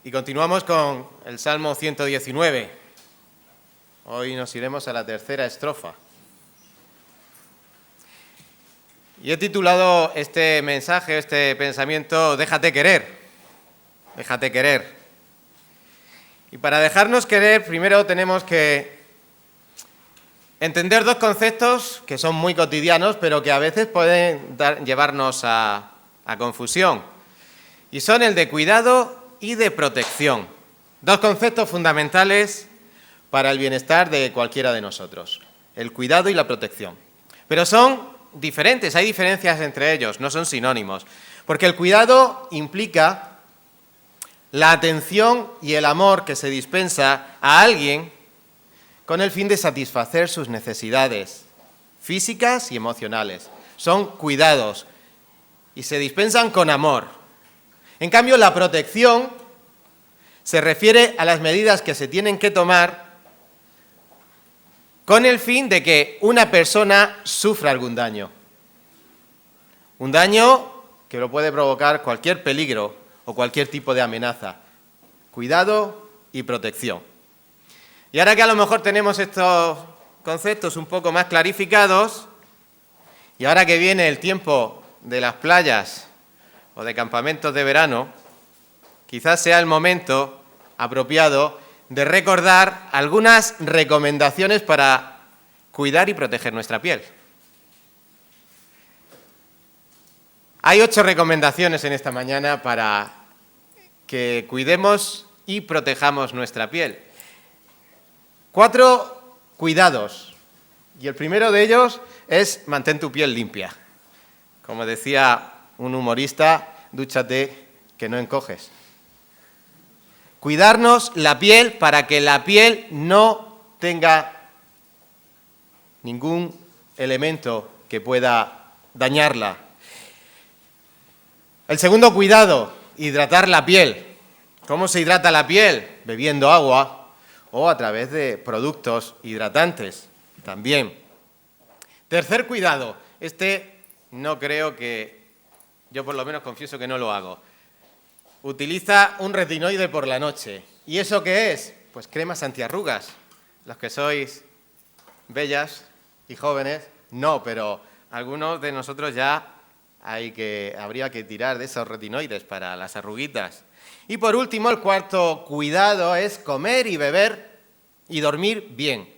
Y continuamos con el Salmo 119. Hoy nos iremos a la tercera estrofa. Y he titulado este mensaje, este pensamiento, Déjate querer. Déjate querer. Y para dejarnos querer, primero tenemos que entender dos conceptos que son muy cotidianos, pero que a veces pueden llevarnos a confusión. Y son el de cuidado y de protección. Dos conceptos fundamentales para el bienestar de cualquiera de nosotros. El cuidado y la protección. Pero son diferentes, hay diferencias entre ellos, no son sinónimos. Porque el cuidado implica la atención y el amor que se dispensa a alguien con el fin de satisfacer sus necesidades físicas y emocionales. Son cuidados y se dispensan con amor. En cambio, la protección se refiere a las medidas que se tienen que tomar con el fin de que una persona sufra algún daño. Un daño que lo puede provocar cualquier peligro o cualquier tipo de amenaza. Cuidado y protección. Y ahora que a lo mejor tenemos estos conceptos un poco más clarificados, y ahora que viene el tiempo de las playas o de campamentos de verano, quizás sea el momento apropiado de recordar algunas recomendaciones para cuidar y proteger nuestra piel. Hay 8 recomendaciones en esta mañana para que cuidemos y protejamos nuestra piel. 4 cuidados, y el primero de ellos es mantén tu piel limpia. Como decía un humorista, dúchate que no encoges. Cuidarnos la piel para que la piel no tenga ningún elemento que pueda dañarla. El segundo cuidado, hidratar la piel. ¿Cómo se hidrata la piel? Bebiendo agua o a través de productos hidratantes también. Tercer cuidado, no creo que, yo por lo menos confieso que no lo hago. Utiliza un retinoide por la noche. ¿Y eso qué es? Pues cremas antiarrugas. Los que sois bellas y jóvenes, no, pero algunos de nosotros ya habría que tirar de esos retinoides para las arruguitas. Y por último, el cuarto cuidado es comer y beber y dormir bien.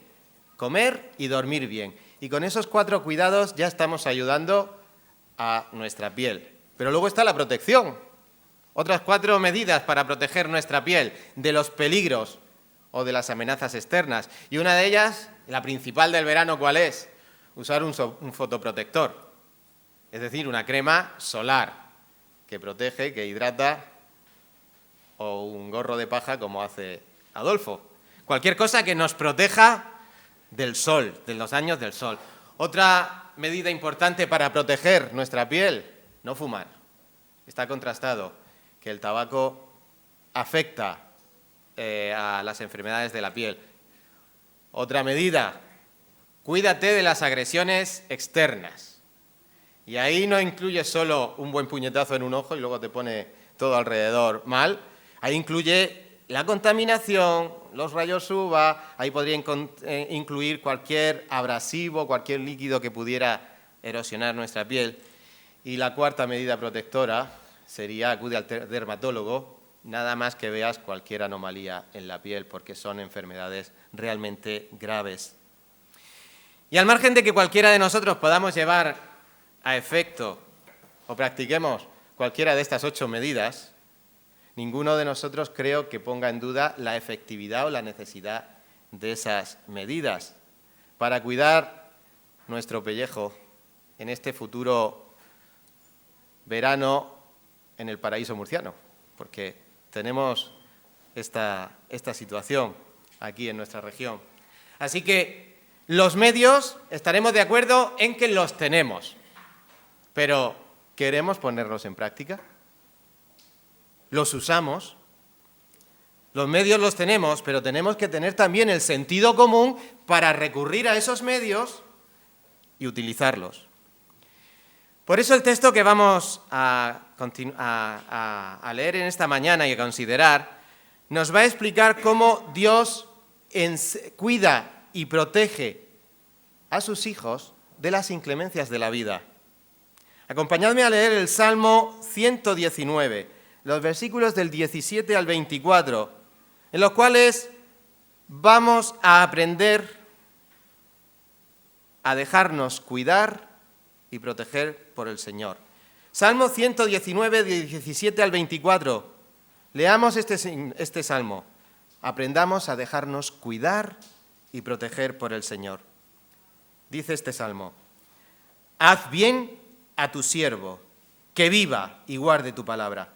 Comer y dormir bien. Y con esos 4 cuidados ya estamos ayudando a nuestra piel. Pero luego está la protección. Otras 4 medidas para proteger nuestra piel de los peligros o de las amenazas externas. Y una de ellas, la principal del verano, ¿cuál es? Usar un fotoprotector. Es decir, una crema solar que protege, que hidrata, o un gorro de paja como hace Adolfo. Cualquier cosa que nos proteja del sol, de los daños del sol. Otra medida importante para proteger nuestra piel, no fumar. Está contrastado que el tabaco afecta a las enfermedades de la piel. Otra medida, cuídate de las agresiones externas. Y ahí no incluye solo un buen puñetazo en un ojo y luego te pone todo alrededor mal. Ahí incluye la contaminación, los rayos UVA, ahí podría incluir cualquier abrasivo, cualquier líquido que pudiera erosionar nuestra piel. Y la cuarta medida protectora sería acude al dermatólogo, nada más que veas cualquier anomalía en la piel, porque son enfermedades realmente graves. Y al margen de que cualquiera de nosotros podamos llevar a efecto o practiquemos cualquiera de estas 8 medidas, ninguno de nosotros creo que ponga en duda la efectividad o la necesidad de esas medidas para cuidar nuestro pellejo en este futuro verano en el paraíso murciano, porque tenemos esta situación aquí en nuestra región. Así que los medios estaremos de acuerdo en que los tenemos, pero ¿queremos ponerlos en práctica? ¿Los usamos? Los medios los tenemos, pero tenemos que tener también el sentido común para recurrir a esos medios y utilizarlos. Por eso el texto que vamos a leer en esta mañana y a considerar nos va a explicar cómo Dios cuida y protege a sus hijos de las inclemencias de la vida. Acompañadme a leer el Salmo 119, los versículos del 17 al 24, en los cuales vamos a aprender a dejarnos cuidar y proteger por el Señor. Salmo 119, del 17 al 24. Leamos este salmo. Aprendamos a dejarnos cuidar y proteger por el Señor. Dice este salmo: haz bien a tu siervo, que viva y guarde tu palabra.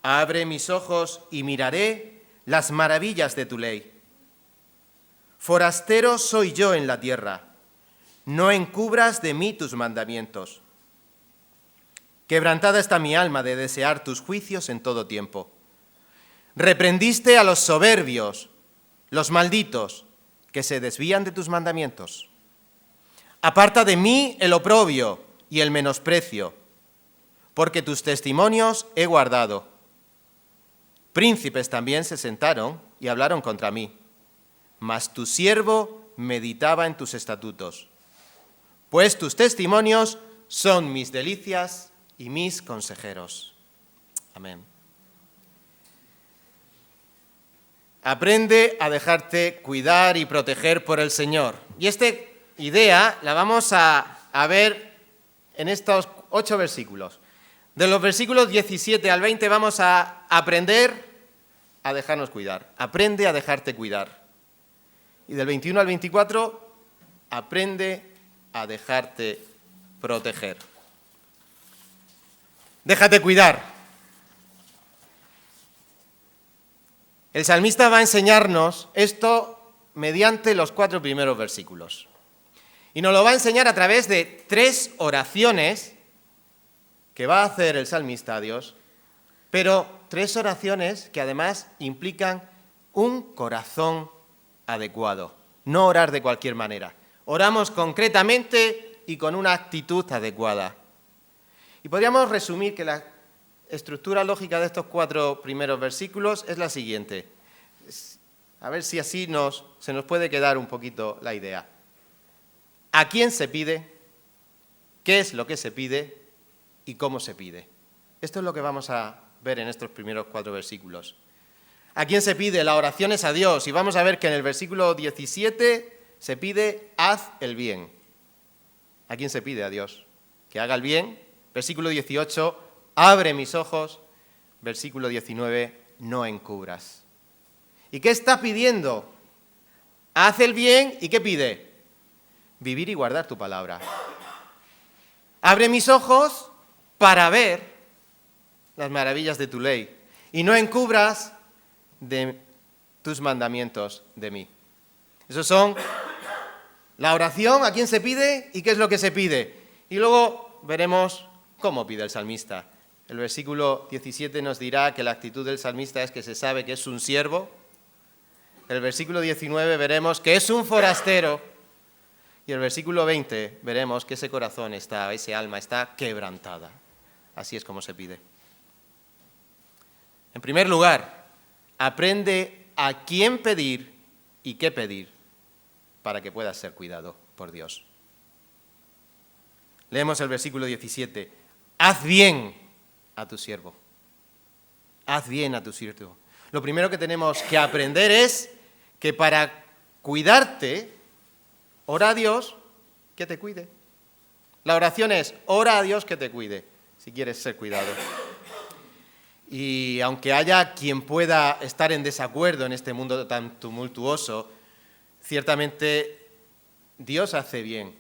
Abre mis ojos y miraré las maravillas de tu ley. Forastero soy yo en la tierra, no encubras de mí tus mandamientos. Quebrantada está mi alma de desear tus juicios en todo tiempo. Reprendiste a los soberbios, los malditos, que se desvían de tus mandamientos. Aparta de mí el oprobio y el menosprecio, porque tus testimonios he guardado. Príncipes también se sentaron y hablaron contra mí, mas tu siervo meditaba en tus estatutos. Pues tus testimonios son mis delicias y mis consejeros. Amén. Aprende a dejarte cuidar y proteger por el Señor. Y esta idea la vamos a ver en estos 8 versículos. De los versículos 17 al 20 vamos a aprender a dejarnos cuidar. Aprende a dejarte cuidar. Y del 21 al 24, aprende a dejarte proteger. Déjate cuidar. El salmista va a enseñarnos esto mediante los 4 primeros versículos. Y nos lo va a enseñar a través de 3 oraciones que va a hacer el salmista a Dios, pero 3 oraciones que además implican un corazón adecuado. No orar de cualquier manera. Oramos concretamente y con una actitud adecuada. Y podríamos resumir que la estructura lógica de estos 4 primeros versículos es la siguiente. A ver si así se nos puede quedar un poquito la idea. ¿A quién se pide? ¿Qué es lo que se pide? ¿Y cómo se pide? Esto es lo que vamos a ver en estos primeros 4 versículos. ¿A quién se pide? La oración es a Dios. Y vamos a ver que en el versículo 17 se pide, haz el bien. ¿A quién se pide? A Dios. Que haga el bien. Versículo 18, abre mis ojos. Versículo 19, no encubras. ¿Y qué está pidiendo? Haz el bien, ¿y qué pide? Vivir y guardar tu palabra. Abre mis ojos para ver las maravillas de tu ley. Y no encubras de tus mandamientos de mí. Esos son la oración, a quién se pide y qué es lo que se pide. Y luego veremos cómo pide el salmista. El versículo 17 nos dirá que la actitud del salmista es que se sabe que es un siervo. El versículo 19 veremos que es un forastero. Y el versículo 20 veremos que ese corazón ese alma está quebrantada. Así es como se pide. En primer lugar, aprende a quién pedir y qué pedir para que puedas ser cuidado por Dios. Leemos el versículo 17. Haz bien a tu siervo. Haz bien a tu siervo. Lo primero que tenemos que aprender es que para cuidarte, ora a Dios que te cuide. La oración es, ora a Dios que te cuide, si quieres ser cuidado. Y aunque haya quien pueda estar en desacuerdo en este mundo tan tumultuoso, ciertamente Dios hace bien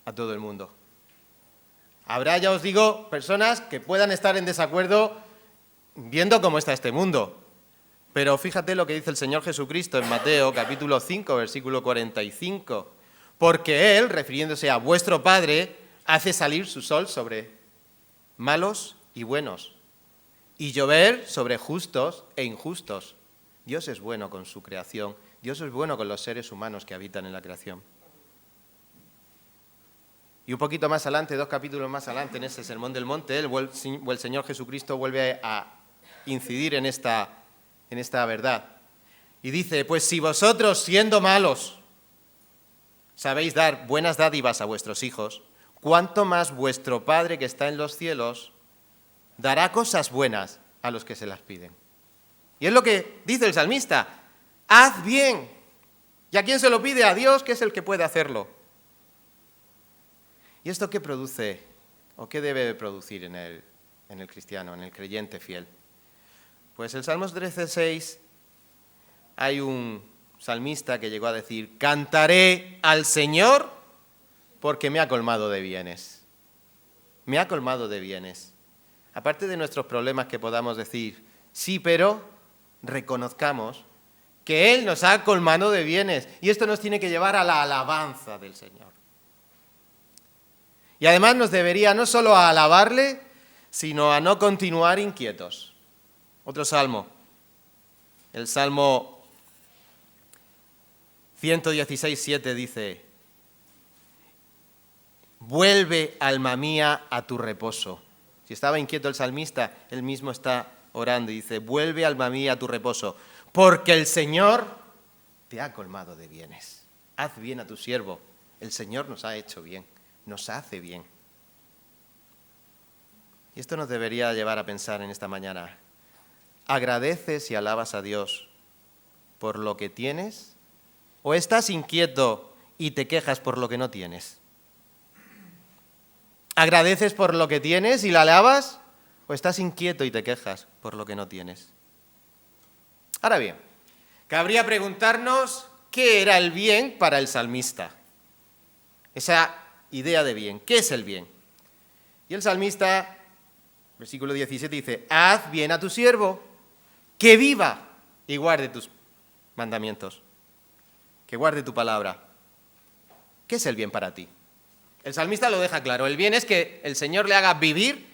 a todo el mundo. Habrá, ya os digo, personas que puedan estar en desacuerdo viendo cómo está este mundo. Pero fíjate lo que dice el Señor Jesucristo en Mateo capítulo 5, versículo 45. Porque Él, refiriéndose a vuestro Padre, hace salir su sol sobre malos y buenos, y llover sobre justos e injustos. Dios es bueno con su creación. Dios es bueno con los seres humanos que habitan en la creación. Y un poquito más adelante, 2 capítulos más adelante, en ese Sermón del Monte, el Señor Jesucristo vuelve a incidir en esta en esta verdad. Y dice, pues si vosotros, siendo malos, sabéis dar buenas dádivas a vuestros hijos, ¿cuánto más vuestro Padre que está en los cielos dará cosas buenas a los que se las piden? Y es lo que dice el salmista, haz bien. ¿Y a quién se lo pide? A Dios, que es el que puede hacerlo. ¿Y esto qué produce o qué debe producir en el cristiano, en el creyente fiel? Pues el Salmos 13:6 hay un salmista que llegó a decir, cantaré al Señor porque me ha colmado de bienes. Me ha colmado de bienes. Aparte de nuestros problemas que podamos decir, sí, pero reconozcamos que Él nos ha colmado de bienes. Y esto nos tiene que llevar a la alabanza del Señor. Y además nos debería no solo a alabarle, sino a no continuar inquietos. Otro salmo, el Salmo 116:7 dice, vuelve, alma mía, a tu reposo. Si estaba inquieto el salmista, él mismo está orando y dice, vuelve, alma mía, a tu reposo, porque el Señor te ha colmado de bienes. Haz bien a tu siervo. El Señor nos ha hecho bien, nos hace bien. Y esto nos debería llevar a pensar en esta mañana, ¿agradeces y alabas a Dios por lo que tienes? ¿O estás inquieto y te quejas por lo que no tienes? ¿Agradeces por lo que tienes y la alabas? ¿O estás inquieto y te quejas por lo que no tienes? Ahora bien, cabría preguntarnos qué era el bien para el salmista. Esa idea de bien, ¿qué es el bien? Y el salmista, versículo 17, dice, haz bien a tu siervo, que viva y guarde tus mandamientos, que guarde tu palabra. ¿Qué es el bien para ti? El salmista lo deja claro, el bien es que el Señor le haga vivir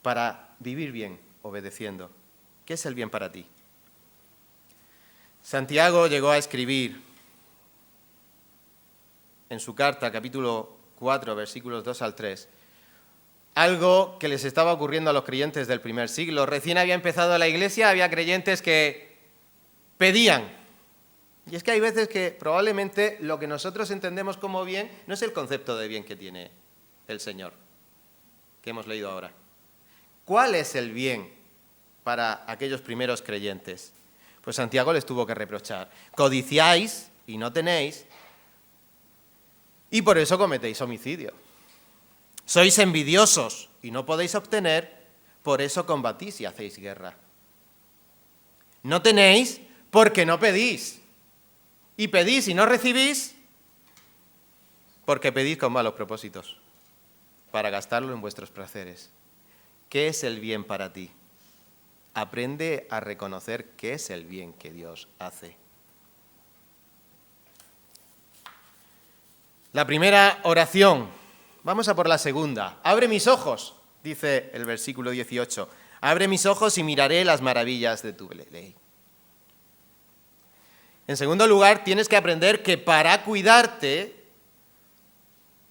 para vivir bien, obedeciendo. ¿Qué es el bien para ti? Santiago llegó a escribir en su carta, capítulo 4, versículos 2 al 3, algo que les estaba ocurriendo a los creyentes del primer siglo. Recién había empezado la iglesia, había creyentes que pedían. Y es que hay veces que probablemente lo que nosotros entendemos como bien no es el concepto de bien que tiene el Señor, que hemos leído ahora. ¿Cuál es el bien para aquellos primeros creyentes? Pues Santiago les tuvo que reprochar. Codiciáis y no tenéis, y por eso cometéis homicidio. Sois envidiosos y no podéis obtener, por eso combatís y hacéis guerra. No tenéis porque no pedís. Y pedís y no recibís porque pedís con malos propósitos, para gastarlo en vuestros placeres. ¿Qué es el bien para ti? Aprende a reconocer qué es el bien que Dios hace. La primera oración. Vamos a por la segunda. Abre mis ojos, dice el versículo 18. Abre mis ojos y miraré las maravillas de tu ley. En segundo lugar, tienes que aprender que para cuidarte,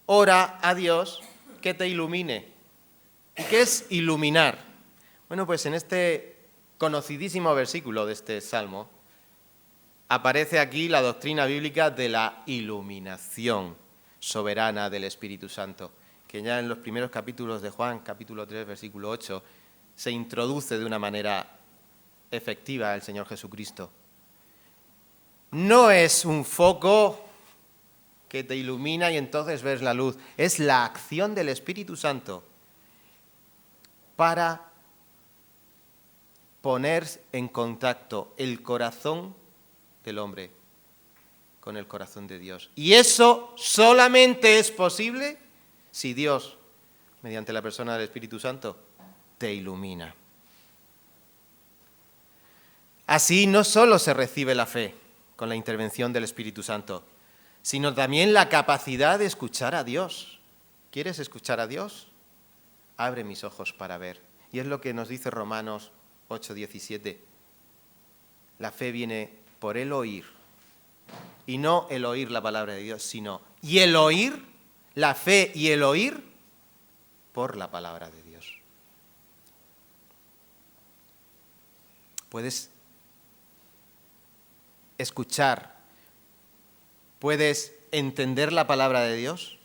ora a Dios que te ilumine. ¿Y qué es iluminar? Bueno, pues en este conocidísimo versículo de este salmo, aparece aquí la doctrina bíblica de la iluminación soberana del Espíritu Santo, que ya en los primeros capítulos de Juan, capítulo 3, versículo 8, se introduce de una manera efectiva el Señor Jesucristo. No es un foco que te ilumina y entonces ves la luz, es la acción del Espíritu Santo para poner en contacto el corazón del hombre con el corazón de Dios. Y eso solamente es posible si Dios, mediante la persona del Espíritu Santo, te ilumina. Así no solo se recibe la fe con la intervención del Espíritu Santo, sino también la capacidad de escuchar a Dios. ¿Quieres escuchar a Dios? Abre mis ojos para ver. Y es lo que nos dice Romanos 8:17. La fe viene por el oír. Y no el oír la palabra de Dios, sino y el oír, la fe y el oír por la palabra de Dios. ¿Puedes escuchar, puedes entender la palabra de Dios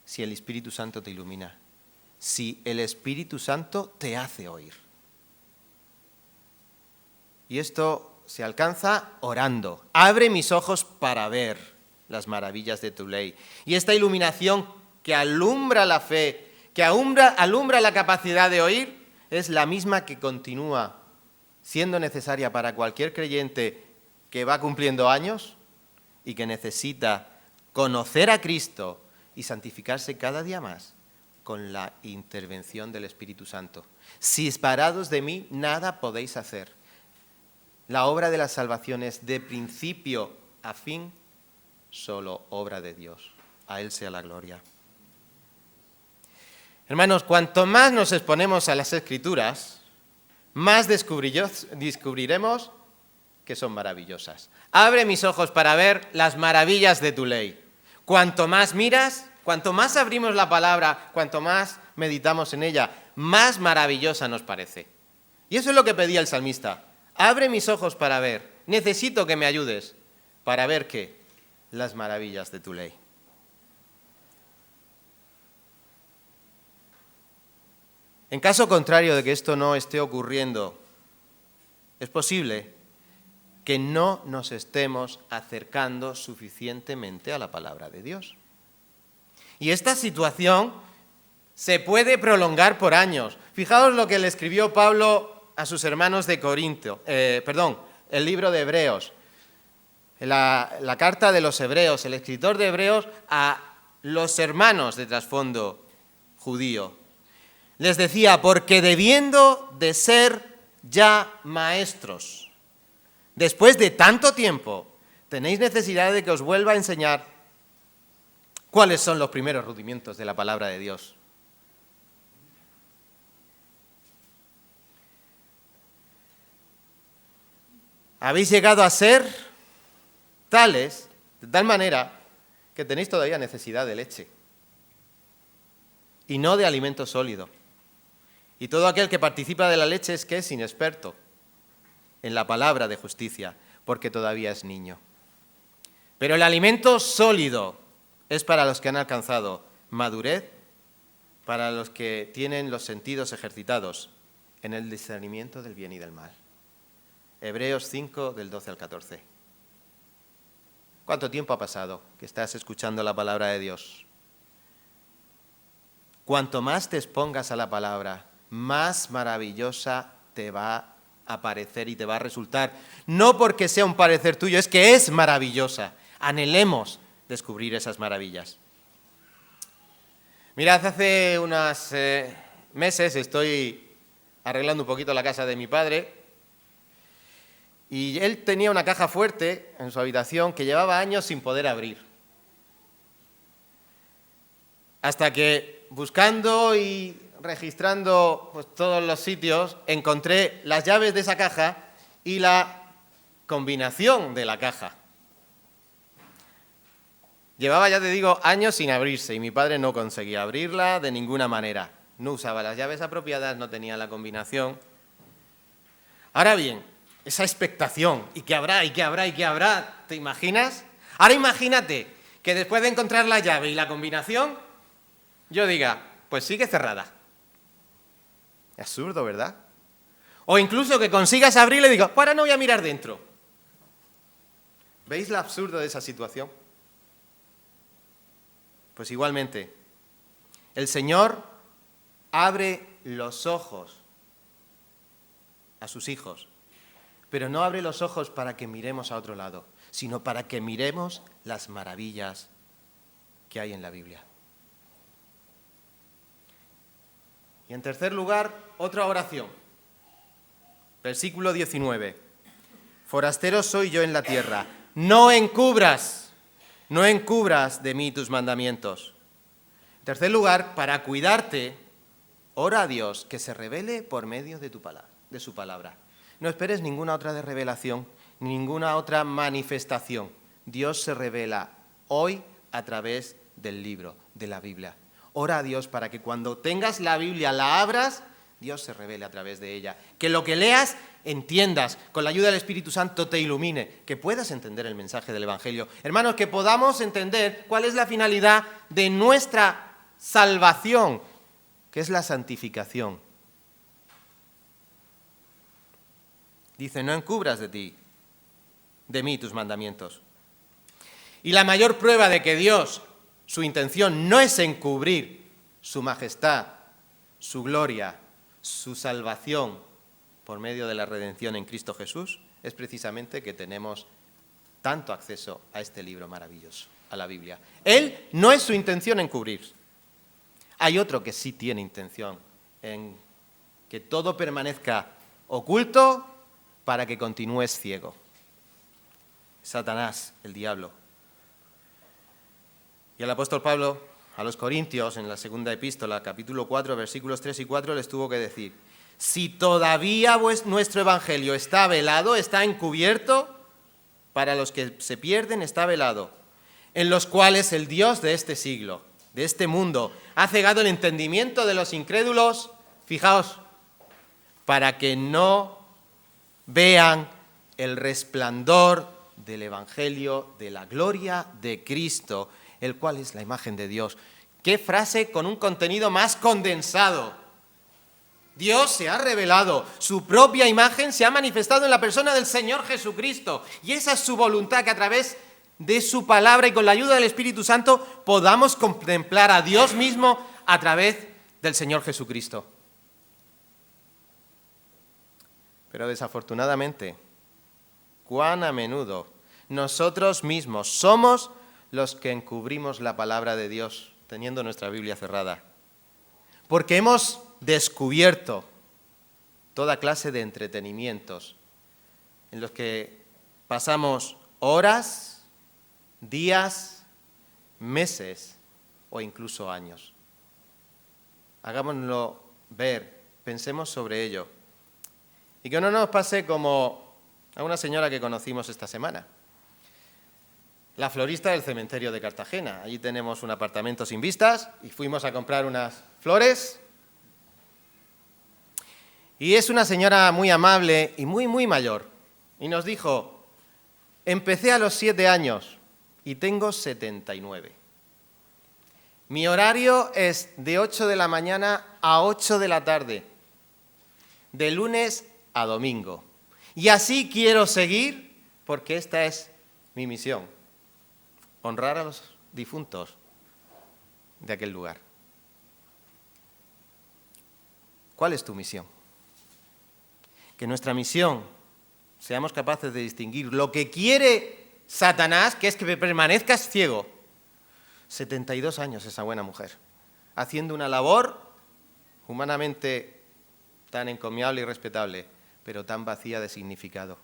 si el Espíritu Santo te ilumina, si el Espíritu Santo te hace oír. Y esto se alcanza orando. Abre mis ojos para ver las maravillas de tu ley. Y esta iluminación que alumbra la fe, que alumbra la capacidad de oír, es la misma que continúa siendo necesaria para cualquier creyente que va cumpliendo años y que necesita conocer a Cristo y santificarse cada día más con la intervención del Espíritu Santo. Si separados de mí, nada podéis hacer. La obra de la salvación es de principio a fin solo obra de Dios. A Él sea la gloria. Hermanos, cuanto más nos exponemos a las Escrituras, más descubriremos que son maravillosas. Abre mis ojos para ver las maravillas de tu ley. Cuanto más miras, cuanto más abrimos la palabra, cuanto más meditamos en ella, más maravillosa nos parece. Y eso es lo que pedía el salmista. Abre mis ojos para ver. Necesito que me ayudes para ver ¿qué? Las maravillas de tu ley. En caso contrario de que esto no esté ocurriendo, es posible que no nos estemos acercando suficientemente a la palabra de Dios. Y esta situación se puede prolongar por años. Fijaos lo que le escribió Pablo a sus hermanos de Corinto, el libro de Hebreos, la carta de los Hebreos, el escritor de Hebreos a los hermanos de trasfondo judío. Les decía, porque debiendo de ser ya maestros, después de tanto tiempo, tenéis necesidad de que os vuelva a enseñar cuáles son los primeros rudimientos de la palabra de Dios. Habéis llegado a ser tales, de tal manera, que tenéis todavía necesidad de leche y no de alimento sólido. Y todo aquel que participa de la leche es que es inexperto en la palabra de justicia, porque todavía es niño. Pero el alimento sólido es para los que han alcanzado madurez, para los que tienen los sentidos ejercitados en el discernimiento del bien y del mal. Hebreos 5, del 12 al 14. ¿Cuánto tiempo ha pasado que estás escuchando la palabra de Dios? Cuanto más te expongas a la palabra, más maravillosa te va a parecer y te va a resultar. No porque sea un parecer tuyo, es que es maravillosa. Anhelemos descubrir esas maravillas. Mirad, hace unos meses estoy arreglando un poquito la casa de mi padre y él tenía una caja fuerte en su habitación que llevaba años sin poder abrir. Hasta que buscando y registrando pues, todos los sitios, encontré las llaves de esa caja y la combinación de la caja. Llevaba, ya te digo, años sin abrirse y mi padre no conseguía abrirla de ninguna manera. No usaba las llaves apropiadas, no tenía la combinación. Ahora bien, esa expectación, ¿y qué habrá, y qué habrá, y qué habrá? ¿Te imaginas? Ahora imagínate que después de encontrar la llave y la combinación, yo diga, pues sigue cerrada. Es absurdo, ¿verdad? O incluso que consigas abrirla y digo, ahora no voy a mirar dentro. ¿Veis lo absurdo de esa situación? Pues igualmente, el Señor abre los ojos a sus hijos, pero no abre los ojos para que miremos a otro lado, sino para que miremos las maravillas que hay en la Biblia. Y en tercer lugar, otra oración. Versículo 19. Forastero soy yo en la tierra, no encubras de mí tus mandamientos. En tercer lugar, para cuidarte, ora a Dios que se revele por medio de su palabra. No esperes ninguna otra revelación, ninguna otra manifestación. Dios se revela hoy a través del libro, de la Biblia. Ora a Dios para que cuando tengas la Biblia, la abras, Dios se revele a través de ella. Que lo que leas, entiendas, con la ayuda del Espíritu Santo te ilumine, que puedas entender el mensaje del Evangelio. Hermanos, que podamos entender cuál es la finalidad de nuestra salvación, que es la santificación. Dice, no encubras de mí tus mandamientos. Y la mayor prueba de que Dios, su intención no es encubrir su majestad, su gloria, su salvación por medio de la redención en Cristo Jesús, es precisamente que tenemos tanto acceso a este libro maravilloso, a la Biblia. Él no es su intención encubrir. Hay otro que sí tiene intención en que todo permanezca oculto para que continúes ciego. Satanás, el diablo. Y el apóstol Pablo a los Corintios, en la segunda epístola, capítulo 4, versículos 3 y 4, les tuvo que decir, si todavía nuestro evangelio está velado, está encubierto, para los que se pierden está velado, en los cuales el Dios de este siglo, de este mundo, ha cegado el entendimiento de los incrédulos, fijaos, para que no vean el resplandor del evangelio de la gloria de Cristo, el cual es la imagen de Dios. ¡Qué frase con un contenido más condensado! Dios se ha revelado, su propia imagen se ha manifestado en la persona del Señor Jesucristo. Y esa es su voluntad, que a través de su palabra y con la ayuda del Espíritu Santo podamos contemplar a Dios mismo a través del Señor Jesucristo. Pero desafortunadamente, cuán a menudo nosotros mismos somos los que encubrimos la palabra de Dios, teniendo nuestra Biblia cerrada. Porque hemos descubierto toda clase de entretenimientos en los que pasamos horas, días, meses o incluso años. Hagámoslo ver, pensemos sobre ello. Y que no nos pase como a una señora que conocimos esta semana. La florista del cementerio de Cartagena. Allí tenemos un apartamento sin vistas y fuimos a comprar unas flores. Y es una señora muy amable y muy mayor. Y nos dijo, empecé a los 7 años y tengo 79. Mi horario es de 8 de la mañana a 8 de la tarde, de lunes a domingo. Y así quiero seguir porque esta es mi misión. Honrar a los difuntos de aquel lugar. ¿Cuál es tu misión? Que nuestra misión seamos capaces de distinguir lo que quiere Satanás, que es que permanezcas ciego. 72 años esa buena mujer, haciendo una labor humanamente tan encomiable y respetable, pero tan vacía de significado.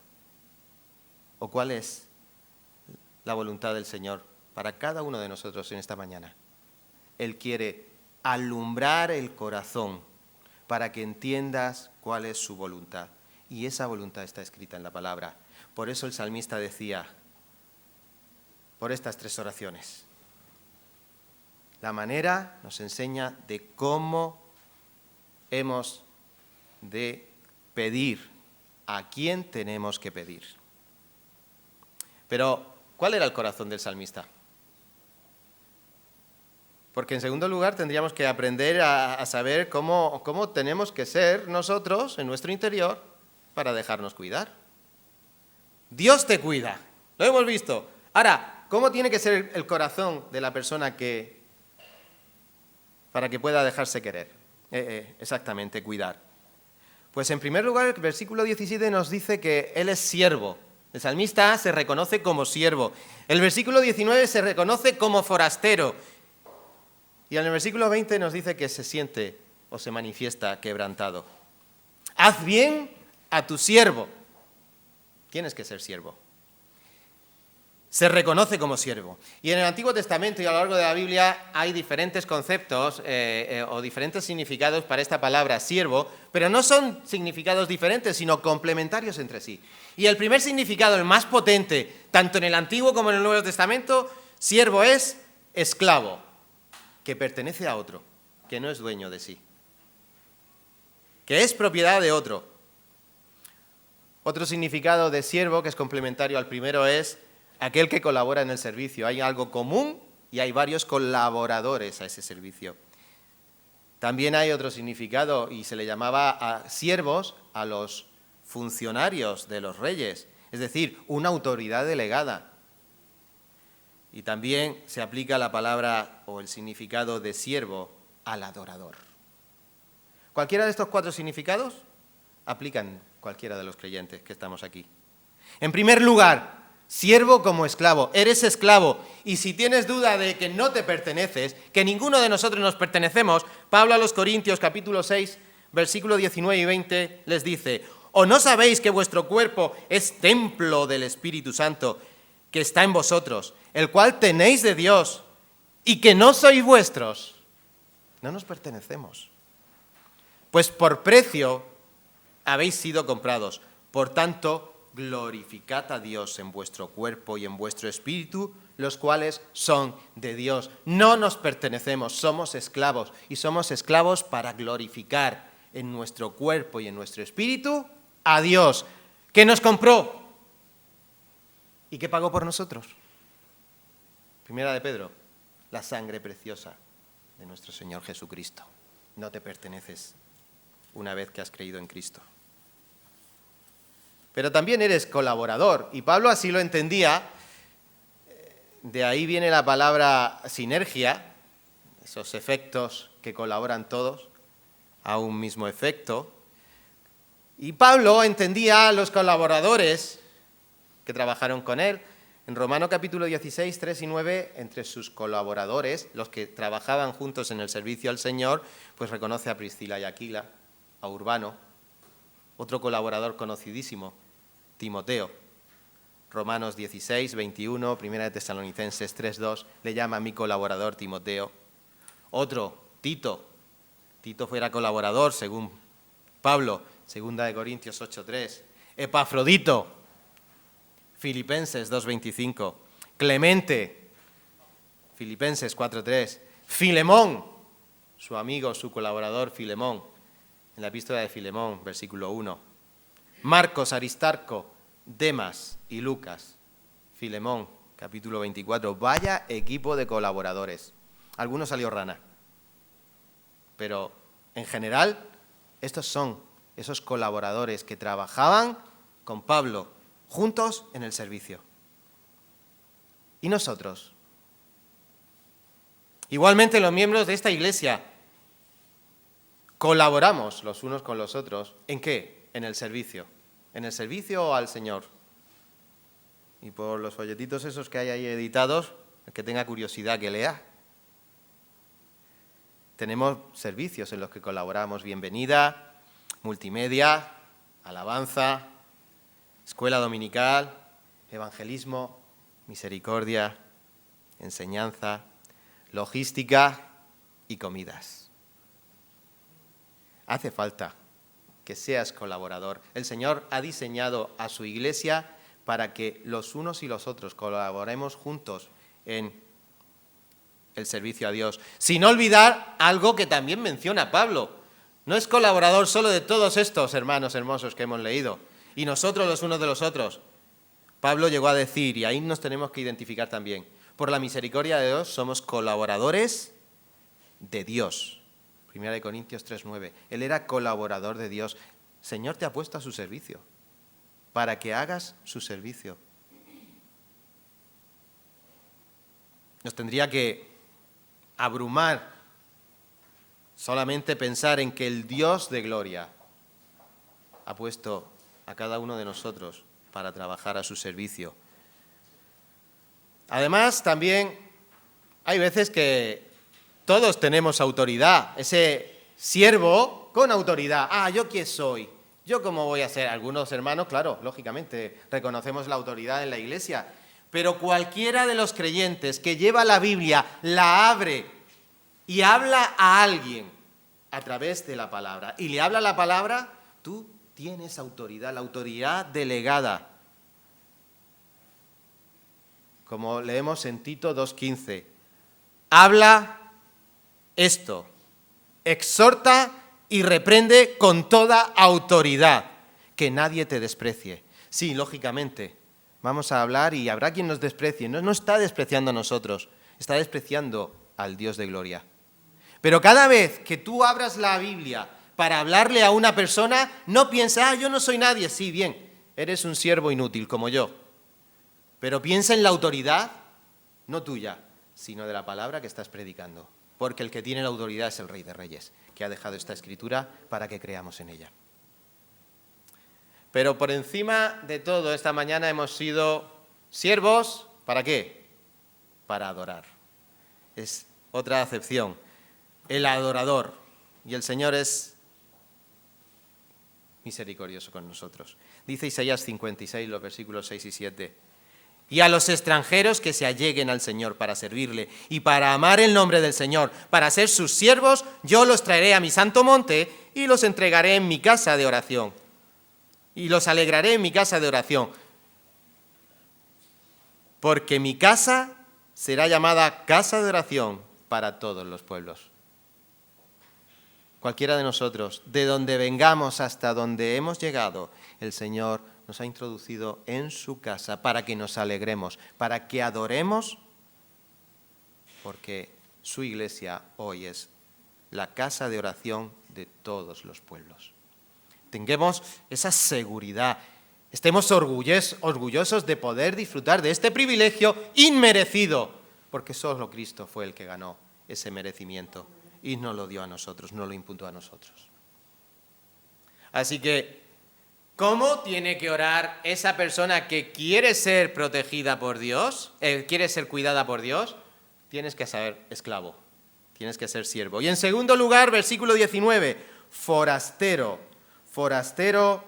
¿O cuál es la voluntad del Señor para cada uno de nosotros en esta mañana? Él quiere alumbrar el corazón para que entiendas cuál es su voluntad. Y esa voluntad está escrita en la palabra. Por eso el salmista decía, por estas 3 oraciones, la manera nos enseña de cómo hemos de pedir, a quién tenemos que pedir. Pero, ¿cuál era el corazón del salmista? Porque en segundo lugar tendríamos que aprender a saber cómo tenemos que ser nosotros en nuestro interior para dejarnos cuidar. Dios te cuida, lo hemos visto. Ahora, ¿cómo tiene que ser el corazón de la persona para que pueda dejarse querer? Exactamente, cuidar. Pues en primer lugar, el versículo 17 nos dice que Él es siervo. El salmista se reconoce como siervo. El versículo 19 se reconoce como forastero. Y en el versículo 20 nos dice que se siente o se manifiesta quebrantado. Haz bien a tu siervo. Tienes que ser siervo. Se reconoce como siervo. Y en el Antiguo Testamento y a lo largo de la Biblia hay diferentes conceptos o diferentes significados para esta palabra siervo, pero no son significados diferentes, sino complementarios entre sí. Y el primer significado, el más potente, tanto en el Antiguo como en el Nuevo Testamento, siervo es esclavo, que pertenece a otro, que no es dueño de sí. que es propiedad de otro. Otro significado de siervo, que es complementario al primero, es aquel que colabora en el servicio. Hay algo común y hay varios colaboradores a ese servicio. También hay otro significado, y se le llamaba a siervos a los funcionarios de los reyes, es decir, una autoridad delegada. Y también se aplica la palabra o el significado de siervo al adorador. Cualquiera de estos 4 significados aplican cualquiera de los creyentes que estamos aquí. En primer lugar, siervo como esclavo. Eres esclavo, y si tienes duda de que no te perteneces, que ninguno de nosotros nos pertenecemos, Pablo a los Corintios capítulo 6, versículo 19 y 20 les dice: ¿o no sabéis que vuestro cuerpo es templo del Espíritu Santo que está en vosotros, el cual tenéis de Dios, y que no sois vuestros? No nos pertenecemos. Pues por precio habéis sido comprados. Por tanto, glorificad a Dios en vuestro cuerpo y en vuestro espíritu, los cuales son de Dios. No nos pertenecemos, somos esclavos, y somos esclavos para glorificar en nuestro cuerpo y en nuestro espíritu a Dios, que nos compró y que pagó por nosotros. Primera de Pedro, la sangre preciosa de nuestro Señor Jesucristo. No te perteneces una vez que has creído en Cristo. Pero también eres colaborador, y Pablo así lo entendía. De ahí viene la palabra sinergia, esos efectos que colaboran todos a un mismo efecto. Y Pablo entendía a los colaboradores que trabajaron con él. En Romanos capítulo 16, 3 y 9, entre sus colaboradores, los que trabajaban juntos en el servicio al Señor, pues reconoce a Priscila y Aquila, a Urbano, otro colaborador conocidísimo, Timoteo. Romanos 16, 21, Primera de Tesalonicenses 3, 2, le llama mi colaborador Timoteo. Otro, Tito. Tito fuera colaborador, según Pablo, Segunda de Corintios 8, 3. Epafrodito, Filipenses 2, 25. Clemente, Filipenses 4, 3. Filemón, su amigo, su colaborador Filemón, en la epístola de Filemón, versículo 1. Marcos, Aristarco, Demas y Lucas, Filemón, capítulo 24. Vaya equipo de colaboradores. Algunos salió rana, pero en general estos son esos colaboradores que trabajaban con Pablo juntos en el servicio. ¿Y nosotros? Igualmente los miembros de esta iglesia colaboramos los unos con los otros. ¿En qué? En el servicio. ¿En el servicio al Señor? Y por los folletitos esos que hay ahí editados, el que tenga curiosidad que lea. Tenemos servicios en los que colaboramos: bienvenida, multimedia, alabanza, escuela dominical, evangelismo, misericordia, enseñanza, logística y comidas. Hace falta que seas colaborador. El Señor ha diseñado a su iglesia para que los unos y los otros colaboremos juntos en el servicio a Dios. Sin olvidar algo que también menciona Pablo. No es colaborador solo de todos estos hermanos hermosos que hemos leído, y nosotros los unos de los otros. Pablo llegó a decir, y ahí nos tenemos que identificar también: por la misericordia de Dios somos colaboradores de Dios. Primera de Corintios 3:9. Él era colaborador de Dios. Señor te ha puesto a su servicio para que hagas su servicio. Nos tendría que abrumar solamente pensar en que el Dios de gloria ha puesto a cada uno de nosotros para trabajar a su servicio. Además, también hay veces que todos tenemos autoridad, ese siervo con autoridad. ¿Yo quién soy? ¿Yo cómo voy a ser? Algunos hermanos, claro, lógicamente, reconocemos la autoridad en la iglesia, pero cualquiera de los creyentes que lleva la Biblia, la abre y habla a alguien a través de la palabra, y le habla la palabra, tú tienes autoridad, la autoridad delegada. Como leemos en Tito 2:15, habla esto, exhorta y reprende con toda autoridad. Que nadie te desprecie. Sí, lógicamente, vamos a hablar y habrá quien nos desprecie. No está despreciando a nosotros, está despreciando al Dios de gloria. Pero cada vez que tú abras la Biblia para hablarle a una persona, no piensa, yo no soy nadie. Sí, bien, eres un siervo inútil como yo. Pero piensa en la autoridad, no tuya, sino de la palabra que estás predicando. Porque el que tiene la autoridad es el Rey de Reyes, que ha dejado esta escritura para que creamos en ella. Pero por encima de todo, esta mañana hemos sido siervos, ¿para qué? Para adorar. Es otra acepción. El adorador. Y el Señor es misericordioso con nosotros. Dice Isaías 56, los versículos 6 y 7. Y a los extranjeros que se alleguen al Señor para servirle y para amar el nombre del Señor, para ser sus siervos, yo los traeré a mi santo monte y los entregaré en mi casa de oración. Y los alegraré en mi casa de oración. Porque mi casa será llamada casa de oración para todos los pueblos. Cualquiera de nosotros, de donde vengamos hasta donde hemos llegado, el Señor nos ha introducido en su casa para que nos alegremos, para que adoremos, porque su iglesia hoy es la casa de oración de todos los pueblos. Tengamos esa seguridad, estemos orgullosos de poder disfrutar de este privilegio inmerecido, porque solo Cristo fue el que ganó ese merecimiento y nos lo dio a nosotros, nos lo imputó a nosotros. Así que, ¿cómo tiene que orar esa persona que quiere ser protegida por Dios, quiere ser cuidada por Dios? Tienes que ser esclavo, tienes que ser siervo. Y en segundo lugar, versículo 19, forastero. Forastero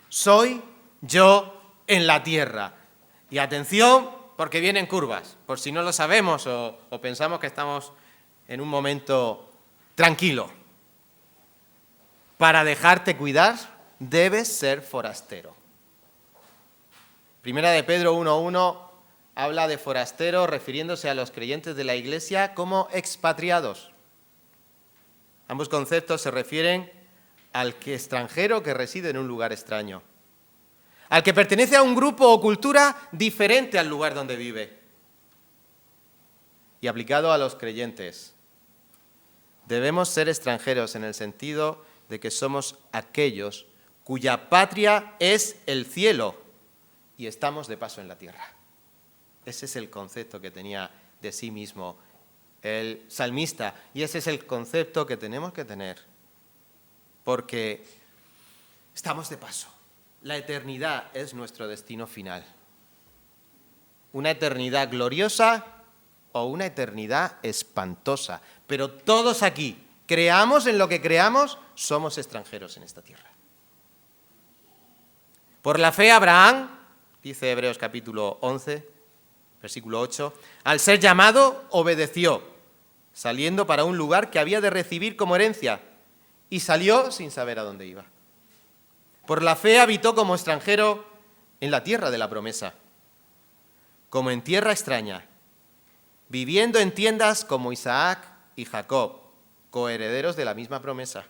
soy yo en la tierra. Y atención, porque vienen curvas, por si no lo sabemos o pensamos que estamos en un momento tranquilo. Para dejarte cuidar, debes ser forastero. Primera de Pedro 1:1 habla de forastero refiriéndose a los creyentes de la Iglesia como expatriados. Ambos conceptos se refieren al que extranjero que reside en un lugar extraño, al que pertenece a un grupo o cultura diferente al lugar donde vive. Y aplicado a los creyentes, debemos ser extranjeros en el sentido de que somos aquellos cuya patria es el cielo y estamos de paso en la tierra. Ese es el concepto que tenía de sí mismo el salmista y ese es el concepto que tenemos que tener. Porque estamos de paso. La eternidad es nuestro destino final. Una eternidad gloriosa o una eternidad espantosa. Pero todos aquí, creamos en lo que creamos, somos extranjeros en esta tierra. Por la fe Abraham, dice Hebreos capítulo 11, versículo 8, al ser llamado, obedeció, saliendo para un lugar que había de recibir como herencia. Y salió sin saber a dónde iba. Por la fe habitó como extranjero en la tierra de la promesa, como en tierra extraña, viviendo en tiendas como Isaac y Jacob, coherederos de la misma promesa,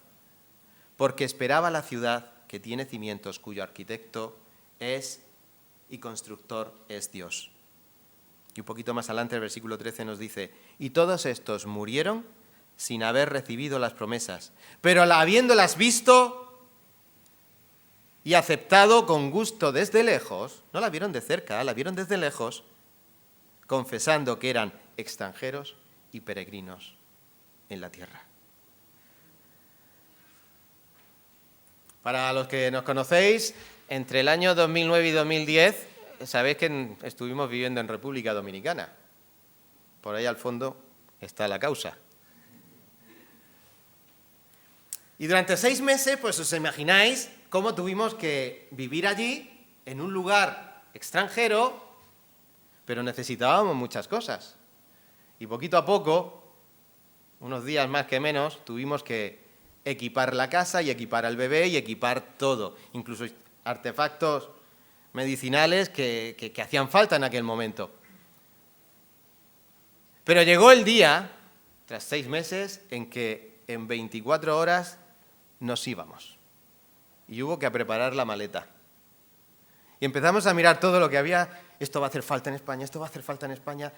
porque esperaba la ciudad que tiene cimientos, cuyo arquitecto es y constructor es Dios. Y un poquito más adelante el versículo 13 nos dice, y todos estos murieron sin haber recibido las promesas, pero habiéndolas visto y aceptado con gusto desde lejos, no la vieron de cerca, la vieron desde lejos, confesando que eran extranjeros y peregrinos en la tierra. Para los que nos conocéis, entre el año 2009 y 2010, sabéis que estuvimos viviendo en República Dominicana. Por ahí al fondo está la causa. Y durante 6 meses, pues os imagináis cómo tuvimos que vivir allí, en un lugar extranjero, pero necesitábamos muchas cosas. Y poquito a poco, unos días más que menos, tuvimos que equipar la casa y equipar al bebé y equipar todo, incluso artefactos medicinales que hacían falta en aquel momento. Pero llegó el día, tras 6 meses, en que en 24 horas nos íbamos. Y hubo que preparar la maleta. Y empezamos a mirar todo lo que había. Esto va a hacer falta en España, esto va a hacer falta en España.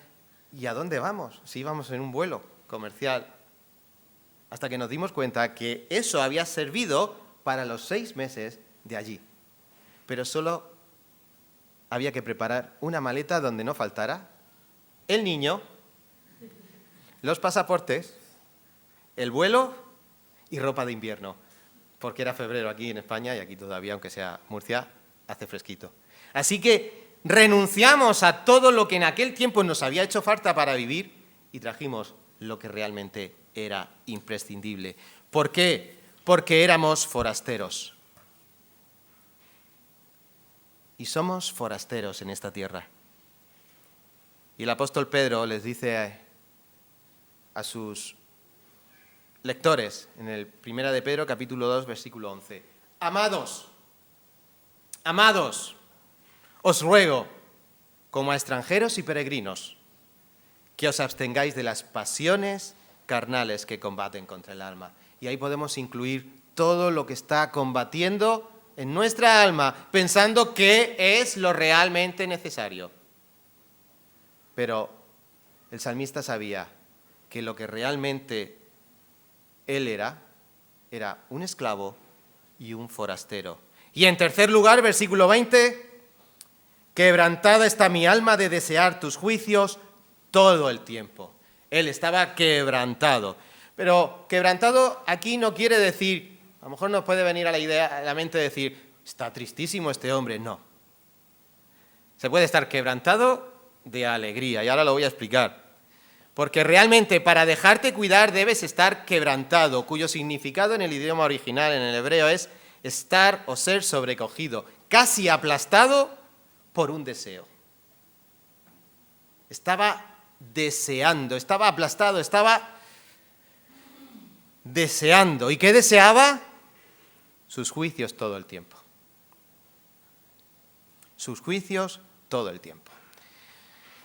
¿Y a dónde vamos? Si íbamos en un vuelo comercial. Hasta que nos dimos cuenta que eso había servido para los 6 meses de allí. Pero solo había que preparar una maleta donde no faltara el niño, los pasaportes, el vuelo y ropa de invierno. Porque era febrero aquí en España y aquí todavía, aunque sea Murcia, hace fresquito. Así que renunciamos a todo lo que en aquel tiempo nos había hecho falta para vivir y trajimos lo que realmente era imprescindible. ¿Por qué? Porque éramos forasteros. Y somos forasteros en esta tierra. Y el apóstol Pedro les dice a sus lectores en el 1 de Pedro, capítulo 2, versículo 11. Amados, os ruego, como a extranjeros y peregrinos, que os abstengáis de las pasiones carnales que combaten contra el alma. Y ahí podemos incluir todo lo que está combatiendo en nuestra alma, pensando que es lo realmente necesario. Pero el salmista sabía que lo que realmente él era un esclavo y un forastero. Y en tercer lugar, versículo 20, quebrantada está mi alma de desear tus juicios todo el tiempo. Él estaba quebrantado. Pero quebrantado aquí no quiere decir, a lo mejor nos puede venir a la mente decir, está tristísimo este hombre. No. Se puede estar quebrantado de alegría, y ahora lo voy a explicar. Porque realmente para dejarte cuidar debes estar quebrantado, cuyo significado en el idioma original, en el hebreo, es estar o ser sobrecogido, casi aplastado por un deseo. Estaba deseando, estaba aplastado, estaba deseando. ¿Y qué deseaba? Sus juicios todo el tiempo. Sus juicios todo el tiempo.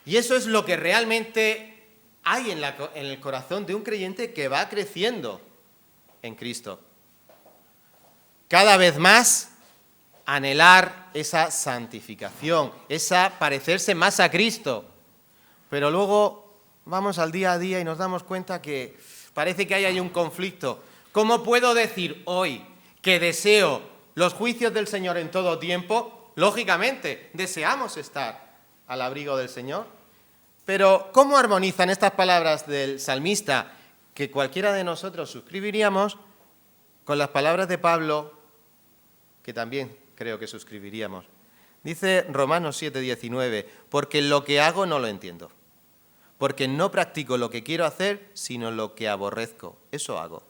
Y eso es lo que realmente hay en el corazón de un creyente que va creciendo en Cristo. Cada vez más anhelar esa santificación, esa parecerse más a Cristo. Pero luego vamos al día a día y nos damos cuenta que parece que hay un conflicto. ¿Cómo puedo decir hoy que deseo los juicios del Señor en todo tiempo? Lógicamente, deseamos estar al abrigo del Señor. Pero, ¿cómo armonizan estas palabras del salmista que cualquiera de nosotros suscribiríamos con las palabras de Pablo, que también creo que suscribiríamos? Dice Romanos 7:19, porque lo que hago no lo entiendo, porque no practico lo que quiero hacer, sino lo que aborrezco, eso hago.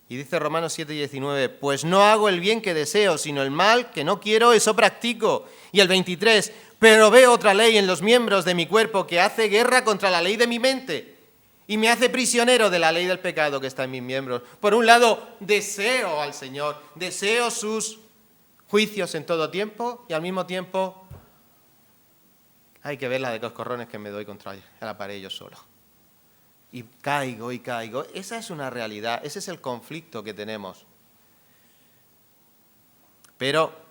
Y dice Romanos 7:19, pues no hago el bien que deseo, sino el mal que no quiero, eso practico. Y el 23, pero veo otra ley en los miembros de mi cuerpo que hace guerra contra la ley de mi mente y me hace prisionero de la ley del pecado que está en mis miembros. Por un lado, deseo al Señor, deseo sus juicios en todo tiempo y al mismo tiempo hay que ver la de coscorrones que me doy contra la pared yo solo. Y caigo y caigo. Esa es una realidad, ese es el conflicto que tenemos. Pero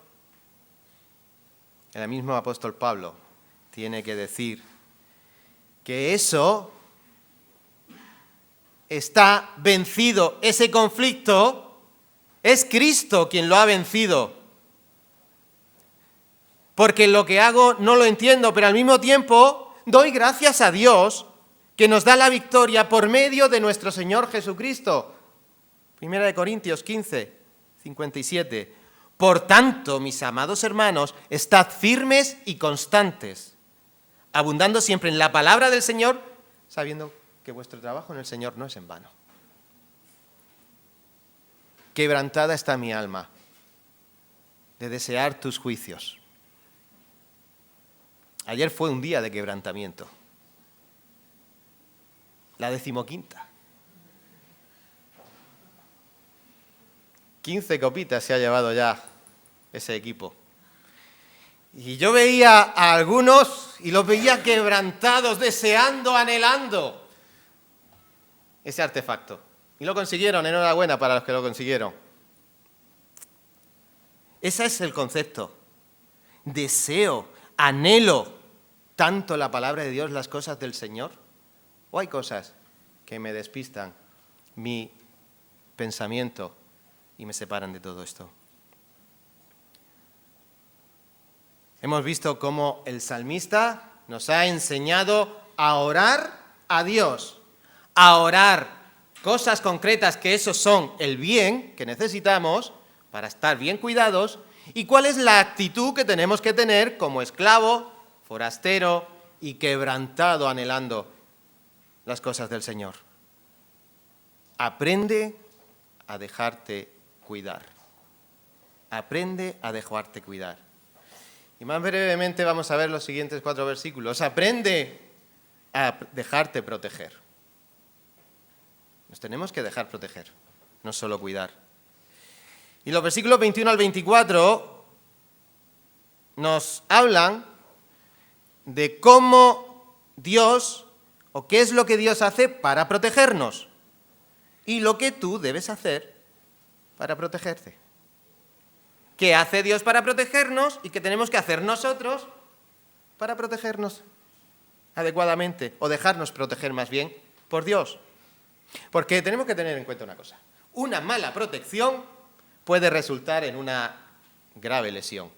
el mismo apóstol Pablo tiene que decir que eso está vencido, ese conflicto es Cristo quien lo ha vencido. Porque lo que hago no lo entiendo, pero al mismo tiempo doy gracias a Dios que nos da la victoria por medio de nuestro Señor Jesucristo. 1 Corintios 15, 57. Por tanto, mis amados hermanos, estad firmes y constantes, abundando siempre en la palabra del Señor, sabiendo que vuestro trabajo en el Señor no es en vano. Quebrantada está mi alma de desear tus juicios. Ayer fue un día de quebrantamiento. La 15ª. 15 copitas se ha llevado ya ese equipo. Y yo veía a algunos y los veía quebrantados, deseando, anhelando ese artefacto. Y lo consiguieron, enhorabuena para los que lo consiguieron. Ese es el concepto. Deseo, anhelo tanto la palabra de Dios, las cosas del Señor. ¿O hay cosas que me despistan mi pensamiento y me separan de todo esto? Hemos visto cómo el salmista nos ha enseñado a orar a Dios, a orar cosas concretas que esos son el bien que necesitamos para estar bien cuidados y cuál es la actitud que tenemos que tener como esclavo, forastero y quebrantado anhelando las cosas del Señor. Aprende a dejarte cuidar. Aprende a dejarte cuidar. Y más brevemente vamos a ver los siguientes 4 versículos. Aprende a dejarte proteger. Nos tenemos que dejar proteger, no solo cuidar. Y los versículos 21 al 24 nos hablan de cómo Dios, o qué es lo que Dios hace para protegernos, y lo que tú debes hacer para protegerte. ¿Qué hace Dios para protegernos y qué tenemos que hacer nosotros para protegernos adecuadamente, o dejarnos proteger más bien por Dios? Porque tenemos que tener en cuenta una cosa. Una mala protección puede resultar en una grave lesión.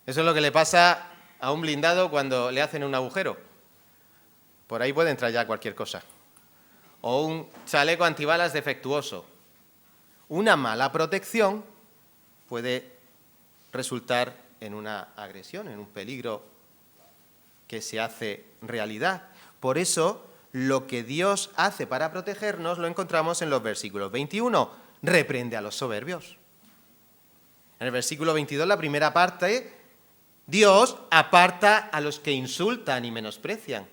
Eso es lo que le pasa a un blindado cuando le hacen un agujero. Por ahí puede entrar ya cualquier cosa. O un chaleco antibalas defectuoso. Una mala protección puede resultar en una agresión, en un peligro que se hace realidad. Por eso, lo que Dios hace para protegernos lo encontramos en los versículos 21. Reprende a los soberbios. En el versículo 22, la primera parte, Dios aparta a los que insultan y menosprecian.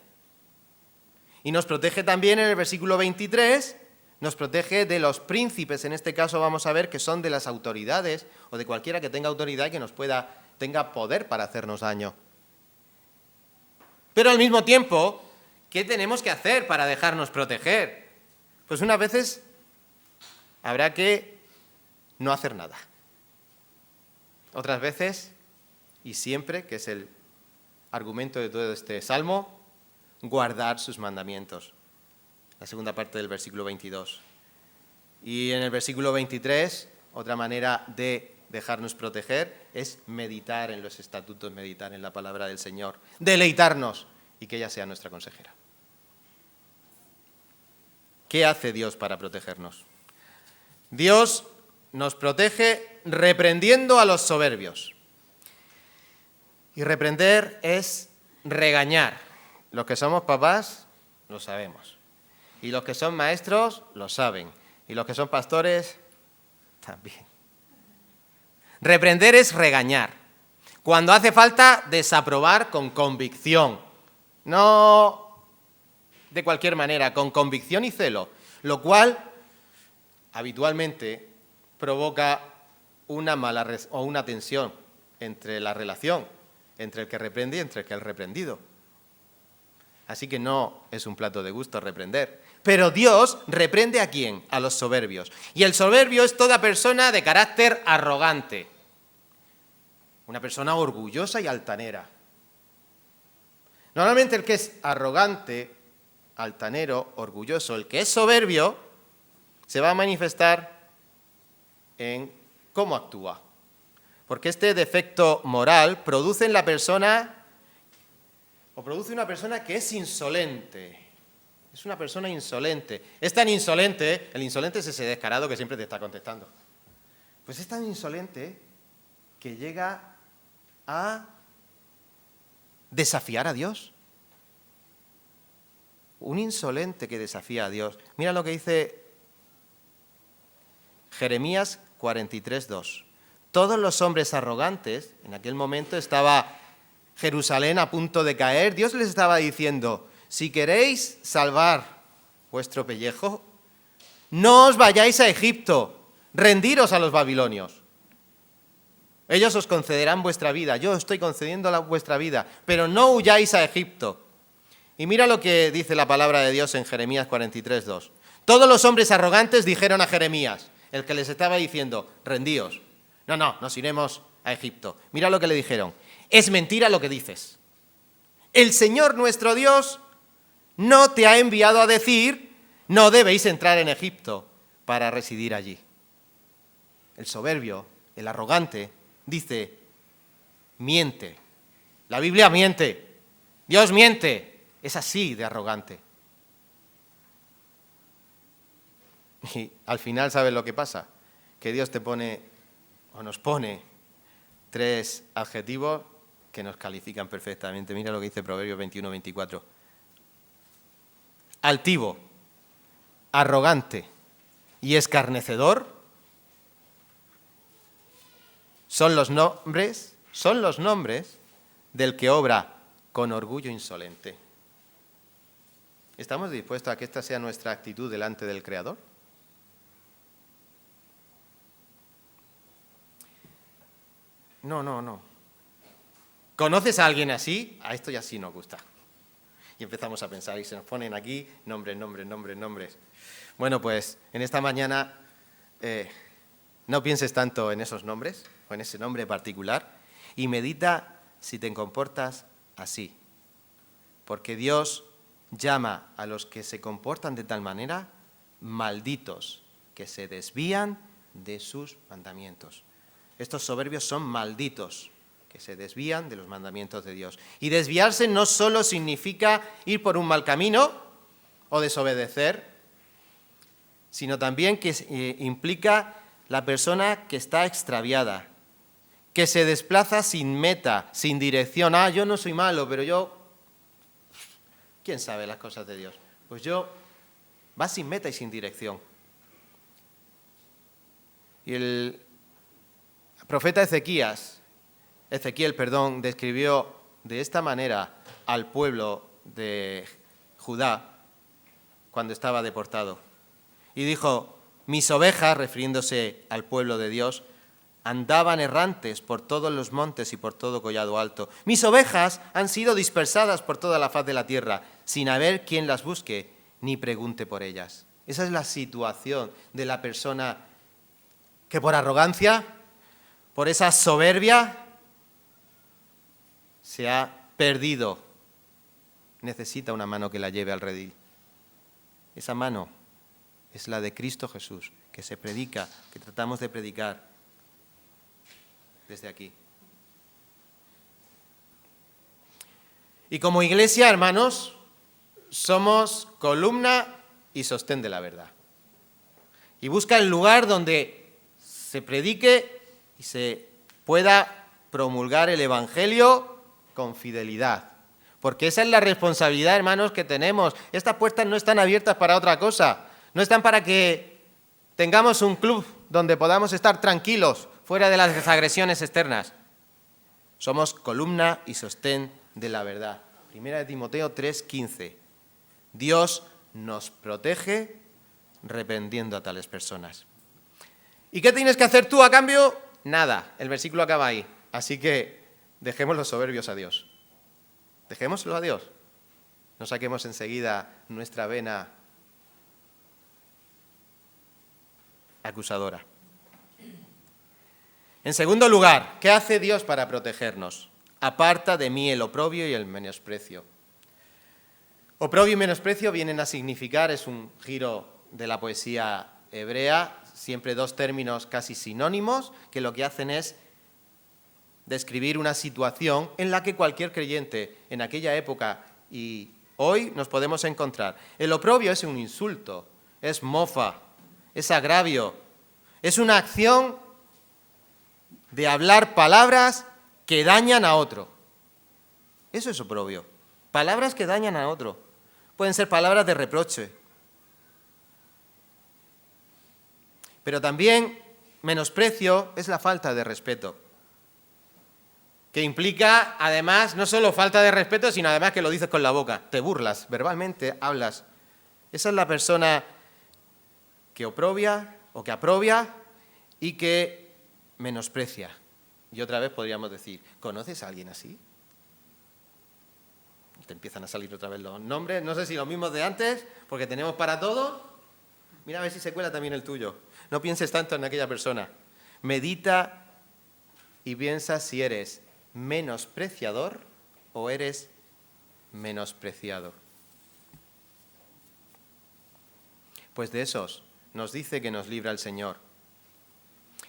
Y nos protege también en el versículo 23, nos protege de los príncipes. En este caso vamos a ver que son de las autoridades o de cualquiera que tenga autoridad y que tenga poder para hacernos daño. Pero al mismo tiempo, ¿qué tenemos que hacer para dejarnos proteger? Pues unas veces habrá que no hacer nada. Otras veces, y siempre, que es el argumento de todo este salmo, guardar sus mandamientos. La segunda parte del versículo 22. Y en el versículo 23, otra manera de dejarnos proteger es meditar en los estatutos, meditar en la palabra del Señor, deleitarnos y que ella sea nuestra consejera. ¿Qué hace Dios para protegernos? Dios nos protege reprendiendo a los soberbios. Y reprender es regañar. Los que somos papás lo sabemos. Y los que son maestros lo saben. Y los que son pastores también. Reprender es regañar. Cuando hace falta, desaprobar con convicción. No de cualquier manera, con convicción y celo. Lo cual habitualmente provoca una mala o una tensión entre la relación, entre el que reprende y entre el que es reprendido. Así que no es un plato de gusto reprender. Pero Dios reprende ¿a quién? A los soberbios. Y el soberbio es toda persona de carácter arrogante. Una persona orgullosa y altanera. Normalmente el que es arrogante, altanero, orgulloso, el que es soberbio, se va a manifestar en cómo actúa. Porque este defecto moral produce en la persona, o produce una persona que es insolente. Es una persona insolente. Es tan insolente, el insolente es ese descarado que siempre te está contestando. Pues es tan insolente que llega a desafiar a Dios. Un insolente que desafía a Dios. Mira lo que dice Jeremías 43:2. Todos los hombres arrogantes, en aquel momento estaba Jerusalén a punto de caer, Dios les estaba diciendo, si queréis salvar vuestro pellejo, no os vayáis a Egipto, rendiros a los babilonios. Ellos os concederán vuestra vida, yo estoy concediendo vuestra vida, pero no huyáis a Egipto. Y mira lo que dice la palabra de Dios en Jeremías 43:2. Todos los hombres arrogantes dijeron a Jeremías, el que les estaba diciendo, rendíos. No, nos iremos a Egipto. Mira lo que le dijeron. Es mentira lo que dices. El Señor nuestro Dios no te ha enviado a decir, no debéis entrar en Egipto para residir allí. El soberbio, el arrogante, dice, miente. La Biblia miente. Dios miente. Es así de arrogante. Y al final, ¿sabes lo que pasa? Que Dios te pone, o nos pone, 3 adjetivos que nos califican perfectamente. Mira lo que dice Proverbios 21-24. Altivo, arrogante y escarnecedor son los nombres del que obra con orgullo insolente. ¿Estamos dispuestos a que esta sea nuestra actitud delante del Creador? No. ¿Conoces a alguien así? A esto ya sí nos gusta. Y empezamos a pensar y se nos ponen aquí nombres. Bueno, pues en esta mañana no pienses tanto en esos nombres o en ese nombre particular y medita si te comportas así. Porque Dios llama a los que se comportan de tal manera malditos, que se desvían de sus mandamientos. Estos soberbios son malditos, que se desvían de los mandamientos de Dios. Y desviarse no solo significa ir por un mal camino o desobedecer, sino también que implica la persona que está extraviada, que se desplaza sin meta, sin dirección. Yo no soy malo, pero yo... ¿Quién sabe las cosas de Dios? Pues va sin meta y sin dirección. Y el profeta Ezequiel, describió de esta manera al pueblo de Judá cuando estaba deportado. Y dijo, mis ovejas, refiriéndose al pueblo de Dios, andaban errantes por todos los montes y por todo collado alto. Mis ovejas han sido dispersadas por toda la faz de la tierra, sin haber quien las busque ni pregunte por ellas. Esa es la situación de la persona que por arrogancia, por esa soberbia, se ha perdido. Necesita una mano que la lleve al redil. Esa mano es la de Cristo Jesús, que se predica, que tratamos de predicar desde aquí. Y como iglesia, hermanos, somos columna y sostén de la verdad. Y busca el lugar donde se predique y se pueda promulgar el Evangelio con fidelidad. Porque esa es la responsabilidad, hermanos, que tenemos. Estas puertas no están abiertas para otra cosa. No están para que tengamos un club donde podamos estar tranquilos, fuera de las agresiones externas. Somos columna y sostén de la verdad. 1 Timoteo 3:15. Dios nos protege reprendiendo a tales personas. ¿Y qué tienes que hacer tú a cambio? Nada. El versículo acaba ahí. Así que dejemos los soberbios a Dios. Dejémoslo a Dios. No saquemos enseguida nuestra vena acusadora. En segundo lugar, ¿qué hace Dios para protegernos? Aparta de mí el oprobio y el menosprecio. Oprobio y menosprecio vienen a significar, es un giro de la poesía hebrea, siempre dos términos casi sinónimos, que lo que hacen es describir una situación en la que cualquier creyente en aquella época y hoy nos podemos encontrar. El oprobio es un insulto, es mofa, es agravio, es una acción de hablar palabras que dañan a otro. Eso es oprobio. Palabras que dañan a otro. Pueden ser palabras de reproche. Pero también menosprecio es la falta de respeto. Que implica, además, no solo falta de respeto, sino además que lo dices con la boca. Te burlas, verbalmente hablas. Esa es la persona que oprobia o que aprobia y que menosprecia. Y otra vez podríamos decir, ¿conoces a alguien así? Te empiezan a salir otra vez los nombres, no sé si los mismos de antes, porque tenemos para todo. Mira a ver si se cuela también el tuyo. No pienses tanto en aquella persona. Medita y piensa si eres menospreciador o eres menospreciado. Pues de esos nos dice que nos libra el Señor.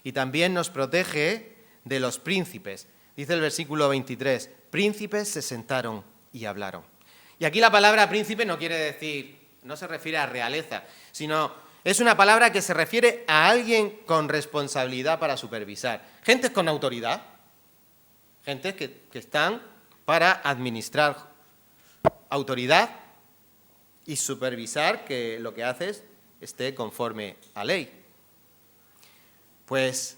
Y también nos protege de los príncipes. Dice el versículo 23, príncipes se sentaron y hablaron. Y aquí la palabra príncipe no quiere decir, no se refiere a realeza, sino es una palabra que se refiere a alguien con responsabilidad para supervisar. Gentes con autoridad, gentes que están para administrar autoridad y supervisar que lo que haces esté conforme a ley. Pues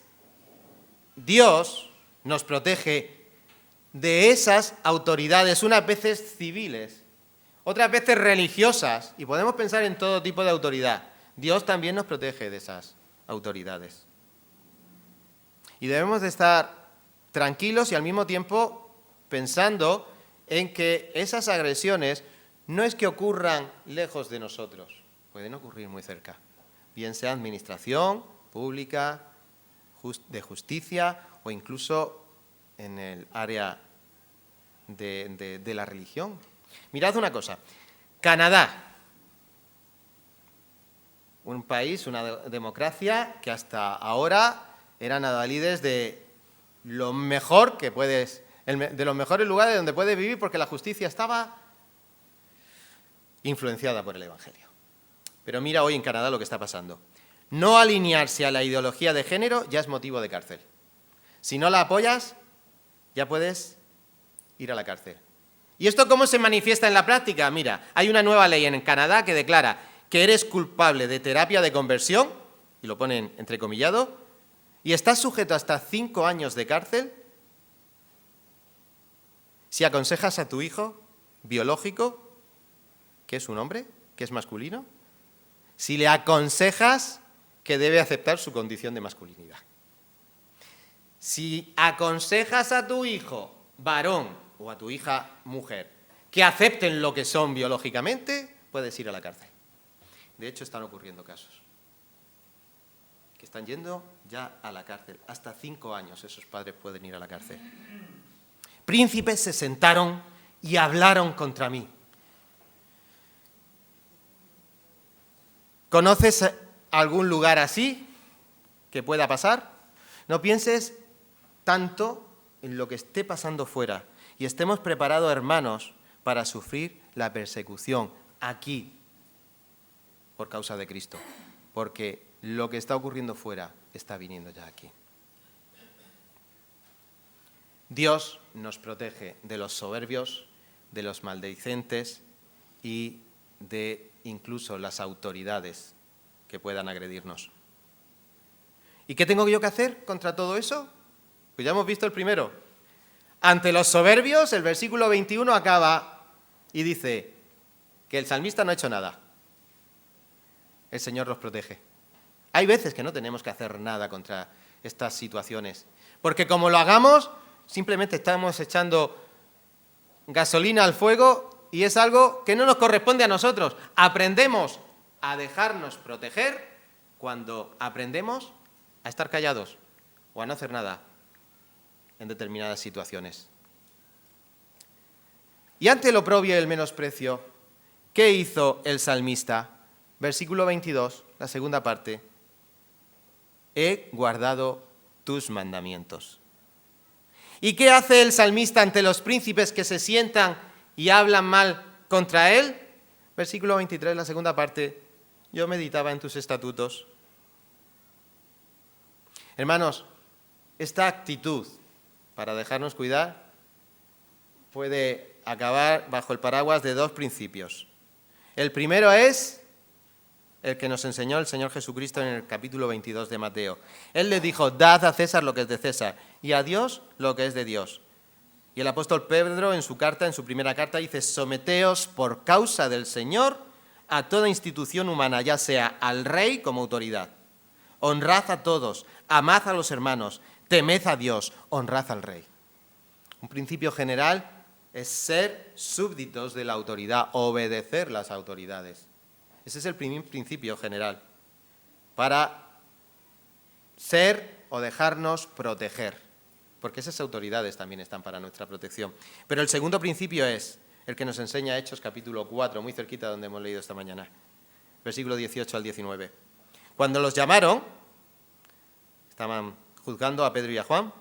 Dios nos protege de esas autoridades, unas veces civiles, otras veces religiosas, y podemos pensar en todo tipo de autoridad. Dios también nos protege de esas autoridades. Y debemos de estar tranquilos y al mismo tiempo pensando en que esas agresiones no es que ocurran lejos de nosotros, pueden ocurrir muy cerca, bien sea administración pública, de justicia o incluso en el área de la religión. Mirad una cosa, Canadá, un país, una democracia que hasta ahora eran adalides de lo mejor que puedes, de los mejores lugares donde puedes vivir porque la justicia estaba influenciada por el Evangelio. Pero mira hoy en Canadá lo que está pasando. No alinearse a la ideología de género ya es motivo de cárcel. Si no la apoyas, ya puedes ir a la cárcel. ¿Y esto cómo se manifiesta en la práctica? Mira, hay una nueva ley en Canadá que declara que eres culpable de terapia de conversión, y lo ponen entrecomillado, y estás sujeto hasta 5 años de cárcel si aconsejas a tu hijo biológico, que es un hombre, que es masculino, si le aconsejas que debe aceptar su condición de masculinidad. Si aconsejas a tu hijo varón o a tu hija mujer que acepten lo que son biológicamente, puedes ir a la cárcel. De hecho, están ocurriendo casos que están yendo ya a la cárcel. Hasta 5 años esos padres pueden ir a la cárcel. Príncipes se sentaron y hablaron contra mí. ¿Conoces algún lugar así que pueda pasar? No pienses tanto en lo que esté pasando fuera y estemos preparados, hermanos, para sufrir la persecución aquí por causa de Cristo, porque lo que está ocurriendo fuera está viniendo ya aquí. Dios nos protege de los soberbios, de los maldicentes y de incluso las autoridades que puedan agredirnos. ¿Y qué tengo yo que hacer contra todo eso? Pues ya hemos visto el primero. Ante los soberbios, el versículo 21 acaba y dice que el salmista no ha hecho nada. El Señor los protege. Hay veces que no tenemos que hacer nada contra estas situaciones, porque como lo hagamos, simplemente estamos echando gasolina al fuego y es algo que no nos corresponde a nosotros. Aprendemos a dejarnos proteger cuando aprendemos a estar callados o a no hacer nada en determinadas situaciones. Y ante el oprobio y el menosprecio, ¿qué hizo el salmista? Versículo 22, la segunda parte. He guardado tus mandamientos. ¿Y qué hace el salmista ante los príncipes que se sientan y hablan mal contra él? Versículo 23, la segunda parte. Yo meditaba en tus estatutos. Hermanos, esta actitud para dejarnos cuidar puede acabar bajo el paraguas de 2 principios. El primero es el que nos enseñó el Señor Jesucristo en el capítulo 22 de Mateo. Él le dijo, dad a César lo que es de César y a Dios lo que es de Dios. Y el apóstol Pedro en su carta, en su primera carta, dice, someteos por causa del Señor a toda institución humana, ya sea al rey como autoridad. Honrad a todos, amad a los hermanos, temed a Dios, honrad al rey. Un principio general es ser súbditos de la autoridad, obedecer las autoridades. Ese es el primer principio general, para ser o dejarnos proteger, porque esas autoridades también están para nuestra protección. Pero el segundo principio es el que nos enseña Hechos capítulo 4, muy cerquita donde hemos leído esta mañana, versículo 18 al 19. Cuando los llamaron, estaban juzgando a Pedro y a Juan,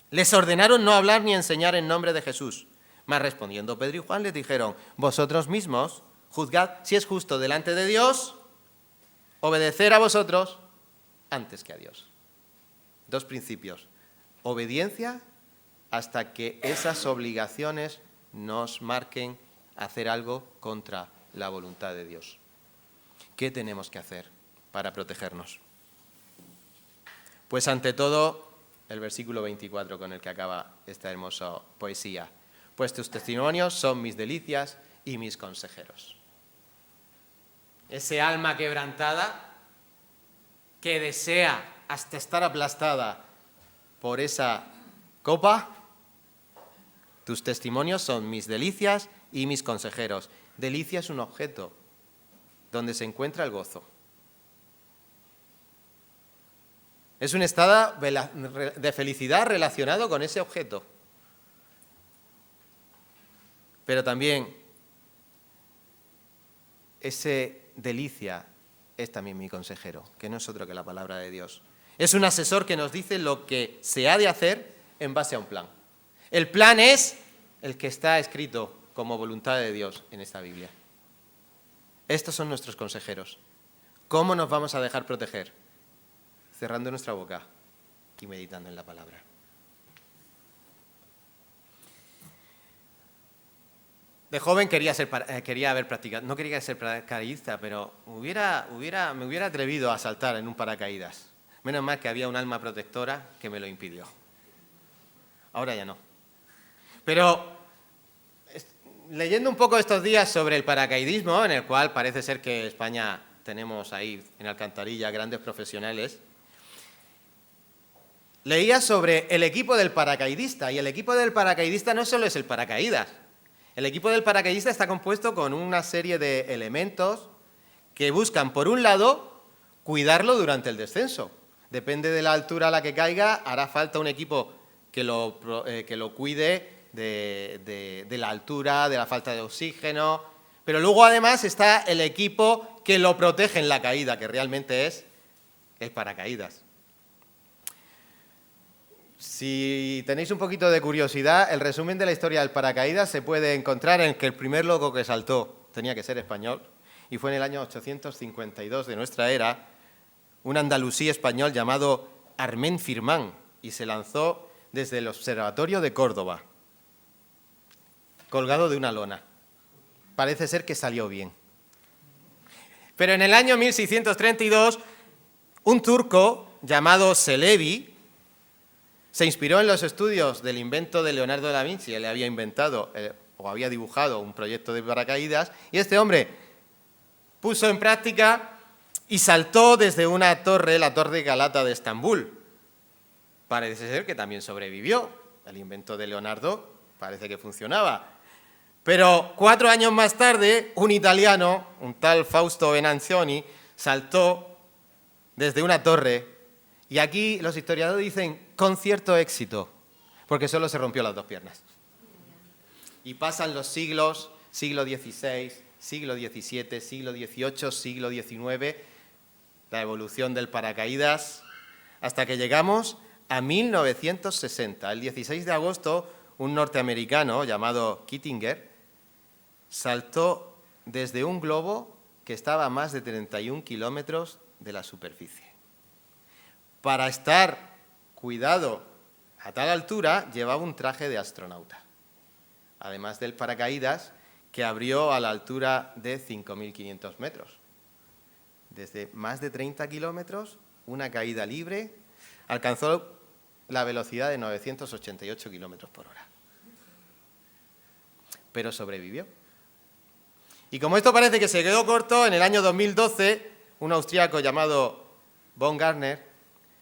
les ordenaron no hablar ni enseñar en nombre de Jesús. Mas respondiendo Pedro y Juan les dijeron, vosotros mismos juzgad si es justo delante de Dios obedecer a vosotros antes que a Dios. Dos principios. Obediencia hasta que esas obligaciones nos marquen hacer algo contra la voluntad de Dios. ¿Qué tenemos que hacer para protegernos? Pues ante todo, el versículo 24 con el que acaba esta hermosa poesía. Pues tus testimonios son mis delicias y mis consejeros. Ese alma quebrantada que desea hasta estar aplastada por esa copa, tus testimonios son mis delicias y mis consejeros. Delicia es un objeto donde se encuentra el gozo. Es un estado de felicidad relacionado con ese objeto. Pero también ese delicia es también mi consejero, que no es otro que la palabra de Dios. Es un asesor que nos dice lo que se ha de hacer en base a un plan. El plan es el que está escrito como voluntad de Dios en esta Biblia. Estos son nuestros consejeros. ¿Cómo nos vamos a dejar proteger? Cerrando nuestra boca y meditando en la palabra. De joven quería haber practicado, no quería ser paracaidista, pero me hubiera atrevido a saltar en un paracaídas. Menos mal que había un alma protectora que me lo impidió. Ahora ya no. Pero leyendo un poco estos días sobre el paracaidismo, en el cual parece ser que en España tenemos ahí en Alcantarilla grandes profesionales, leía sobre el equipo del paracaidista, y el equipo del paracaidista no solo es el paracaídas. El equipo del paracaidista está compuesto con una serie de elementos que buscan, por un lado, cuidarlo durante el descenso. Depende de la altura a la que caiga, hará falta un equipo que lo cuide de la altura, de la falta de oxígeno. Pero luego, además, está el equipo que lo protege en la caída, que realmente es el paracaídas. Si tenéis un poquito de curiosidad, el resumen de la historia del paracaídas se puede encontrar en que el primer loco que saltó tenía que ser español, y fue en el año 852 de nuestra era, un andalusí español llamado Armén Firmán, y se lanzó desde el Observatorio de Córdoba, colgado de una lona. Parece ser que salió bien. Pero en el año 1632, un turco llamado Çelebi se inspiró en los estudios del invento de Leonardo da Vinci. Él había inventado o había dibujado un proyecto de paracaídas, y este hombre puso en práctica y saltó desde una torre, la Torre Galata de Estambul. Parece ser que también sobrevivió. El invento de Leonardo parece que funcionaba. Pero 4 años más tarde, un italiano, un tal Fausto Venanzioni, saltó desde una torre. Y aquí los historiadores dicen con cierto éxito, porque solo se rompió las 2 piernas. Y pasan los siglos, siglo XVI, siglo XVII, siglo XVIII, siglo XIX, la evolución del paracaídas, hasta que llegamos a 1960. El 16 de agosto, un norteamericano llamado Kittinger saltó desde un globo que estaba a más de 31 kilómetros de la superficie. Para estar cuidado a tal altura, llevaba un traje de astronauta, además del paracaídas, que abrió a la altura de 5.500 metros. Desde más de 30 kilómetros, una caída libre, alcanzó la velocidad de 988 kilómetros por hora. Pero sobrevivió. Y como esto parece que se quedó corto, en el año 2012, un austríaco llamado von Gartner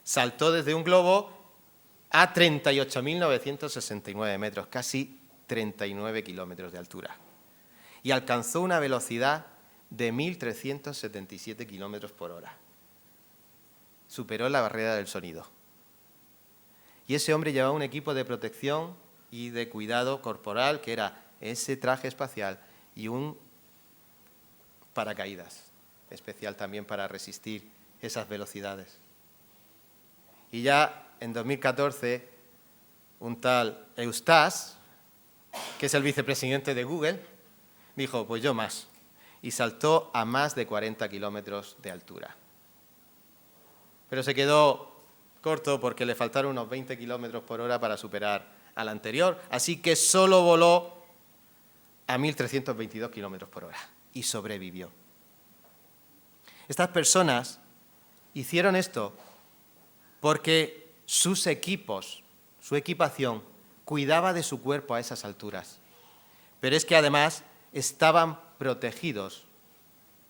saltó desde un globo a 38.969 metros, casi 39 kilómetros de altura y alcanzó una velocidad de 1.377 kilómetros por hora. Superó la barrera del sonido. Y ese hombre llevaba un equipo de protección y de cuidado corporal, que era ese traje espacial y un paracaídas especial también para resistir esas velocidades. Y ya en 2014, un tal Eustace, que es el vicepresidente de Google, dijo, pues yo más, y saltó a más de 40 kilómetros de altura. Pero se quedó corto porque le faltaron unos 20 kilómetros por hora para superar al anterior, así que solo voló a 1.322 kilómetros por hora y sobrevivió. Estas personas hicieron esto porque sus equipos, su equipación, cuidaba de su cuerpo a esas alturas. Pero es que además estaban protegidos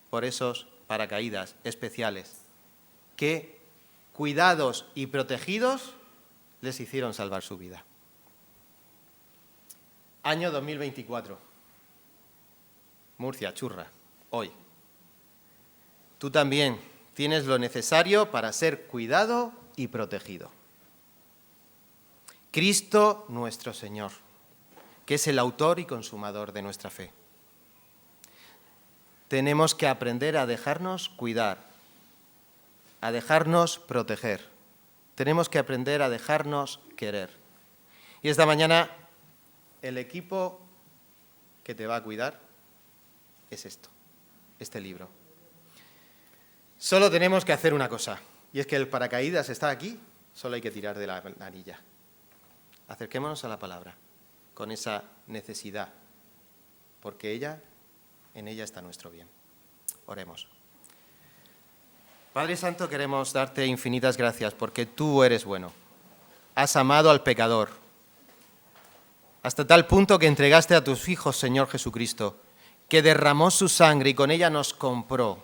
por esos paracaídas especiales que, cuidados y protegidos, les hicieron salvar su vida. Año 2024. Murcia, churra, hoy. Tú también tienes lo necesario para ser cuidado y protegido. Cristo nuestro Señor, que es el autor y consumador de nuestra fe. Tenemos que aprender a dejarnos cuidar, a dejarnos proteger. Tenemos que aprender a dejarnos querer. Y esta mañana el equipo que te va a cuidar es este libro. Solo tenemos que hacer una cosa, y es que el paracaídas está aquí, solo hay que tirar de la anilla. Acerquémonos a la palabra con esa necesidad, porque en ella está nuestro bien. Oremos. Padre Santo, queremos darte infinitas gracias porque tú eres bueno. Has amado al pecador, hasta tal punto que entregaste a tus hijos, Señor Jesucristo, que derramó su sangre y con ella nos compró.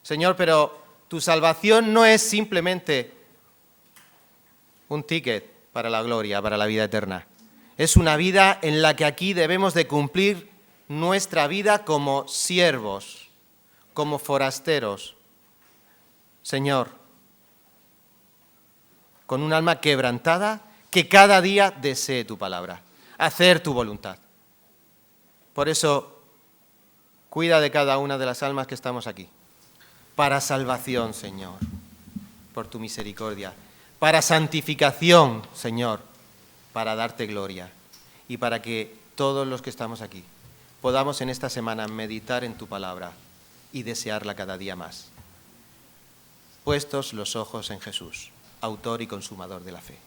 Señor, pero tu salvación no es simplemente un ticket para la gloria, para la vida eterna. Es una vida en la que aquí debemos de cumplir nuestra vida como siervos, como forasteros. Señor, con un alma quebrantada que cada día desee tu palabra, hacer tu voluntad. Por eso, cuida de cada una de las almas que estamos aquí. Para salvación, Señor, por tu misericordia. Para santificación, Señor, para darte gloria. Y para que todos los que estamos aquí podamos en esta semana meditar en tu palabra y desearla cada día más. Puestos los ojos en Jesús, autor y consumador de la fe.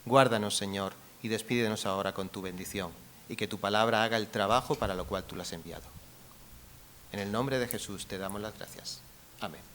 Guárdanos, Señor, y despídenos ahora con tu bendición, y que tu palabra haga el trabajo para lo cual tú la has enviado. En el nombre de Jesús te damos las gracias. Amén.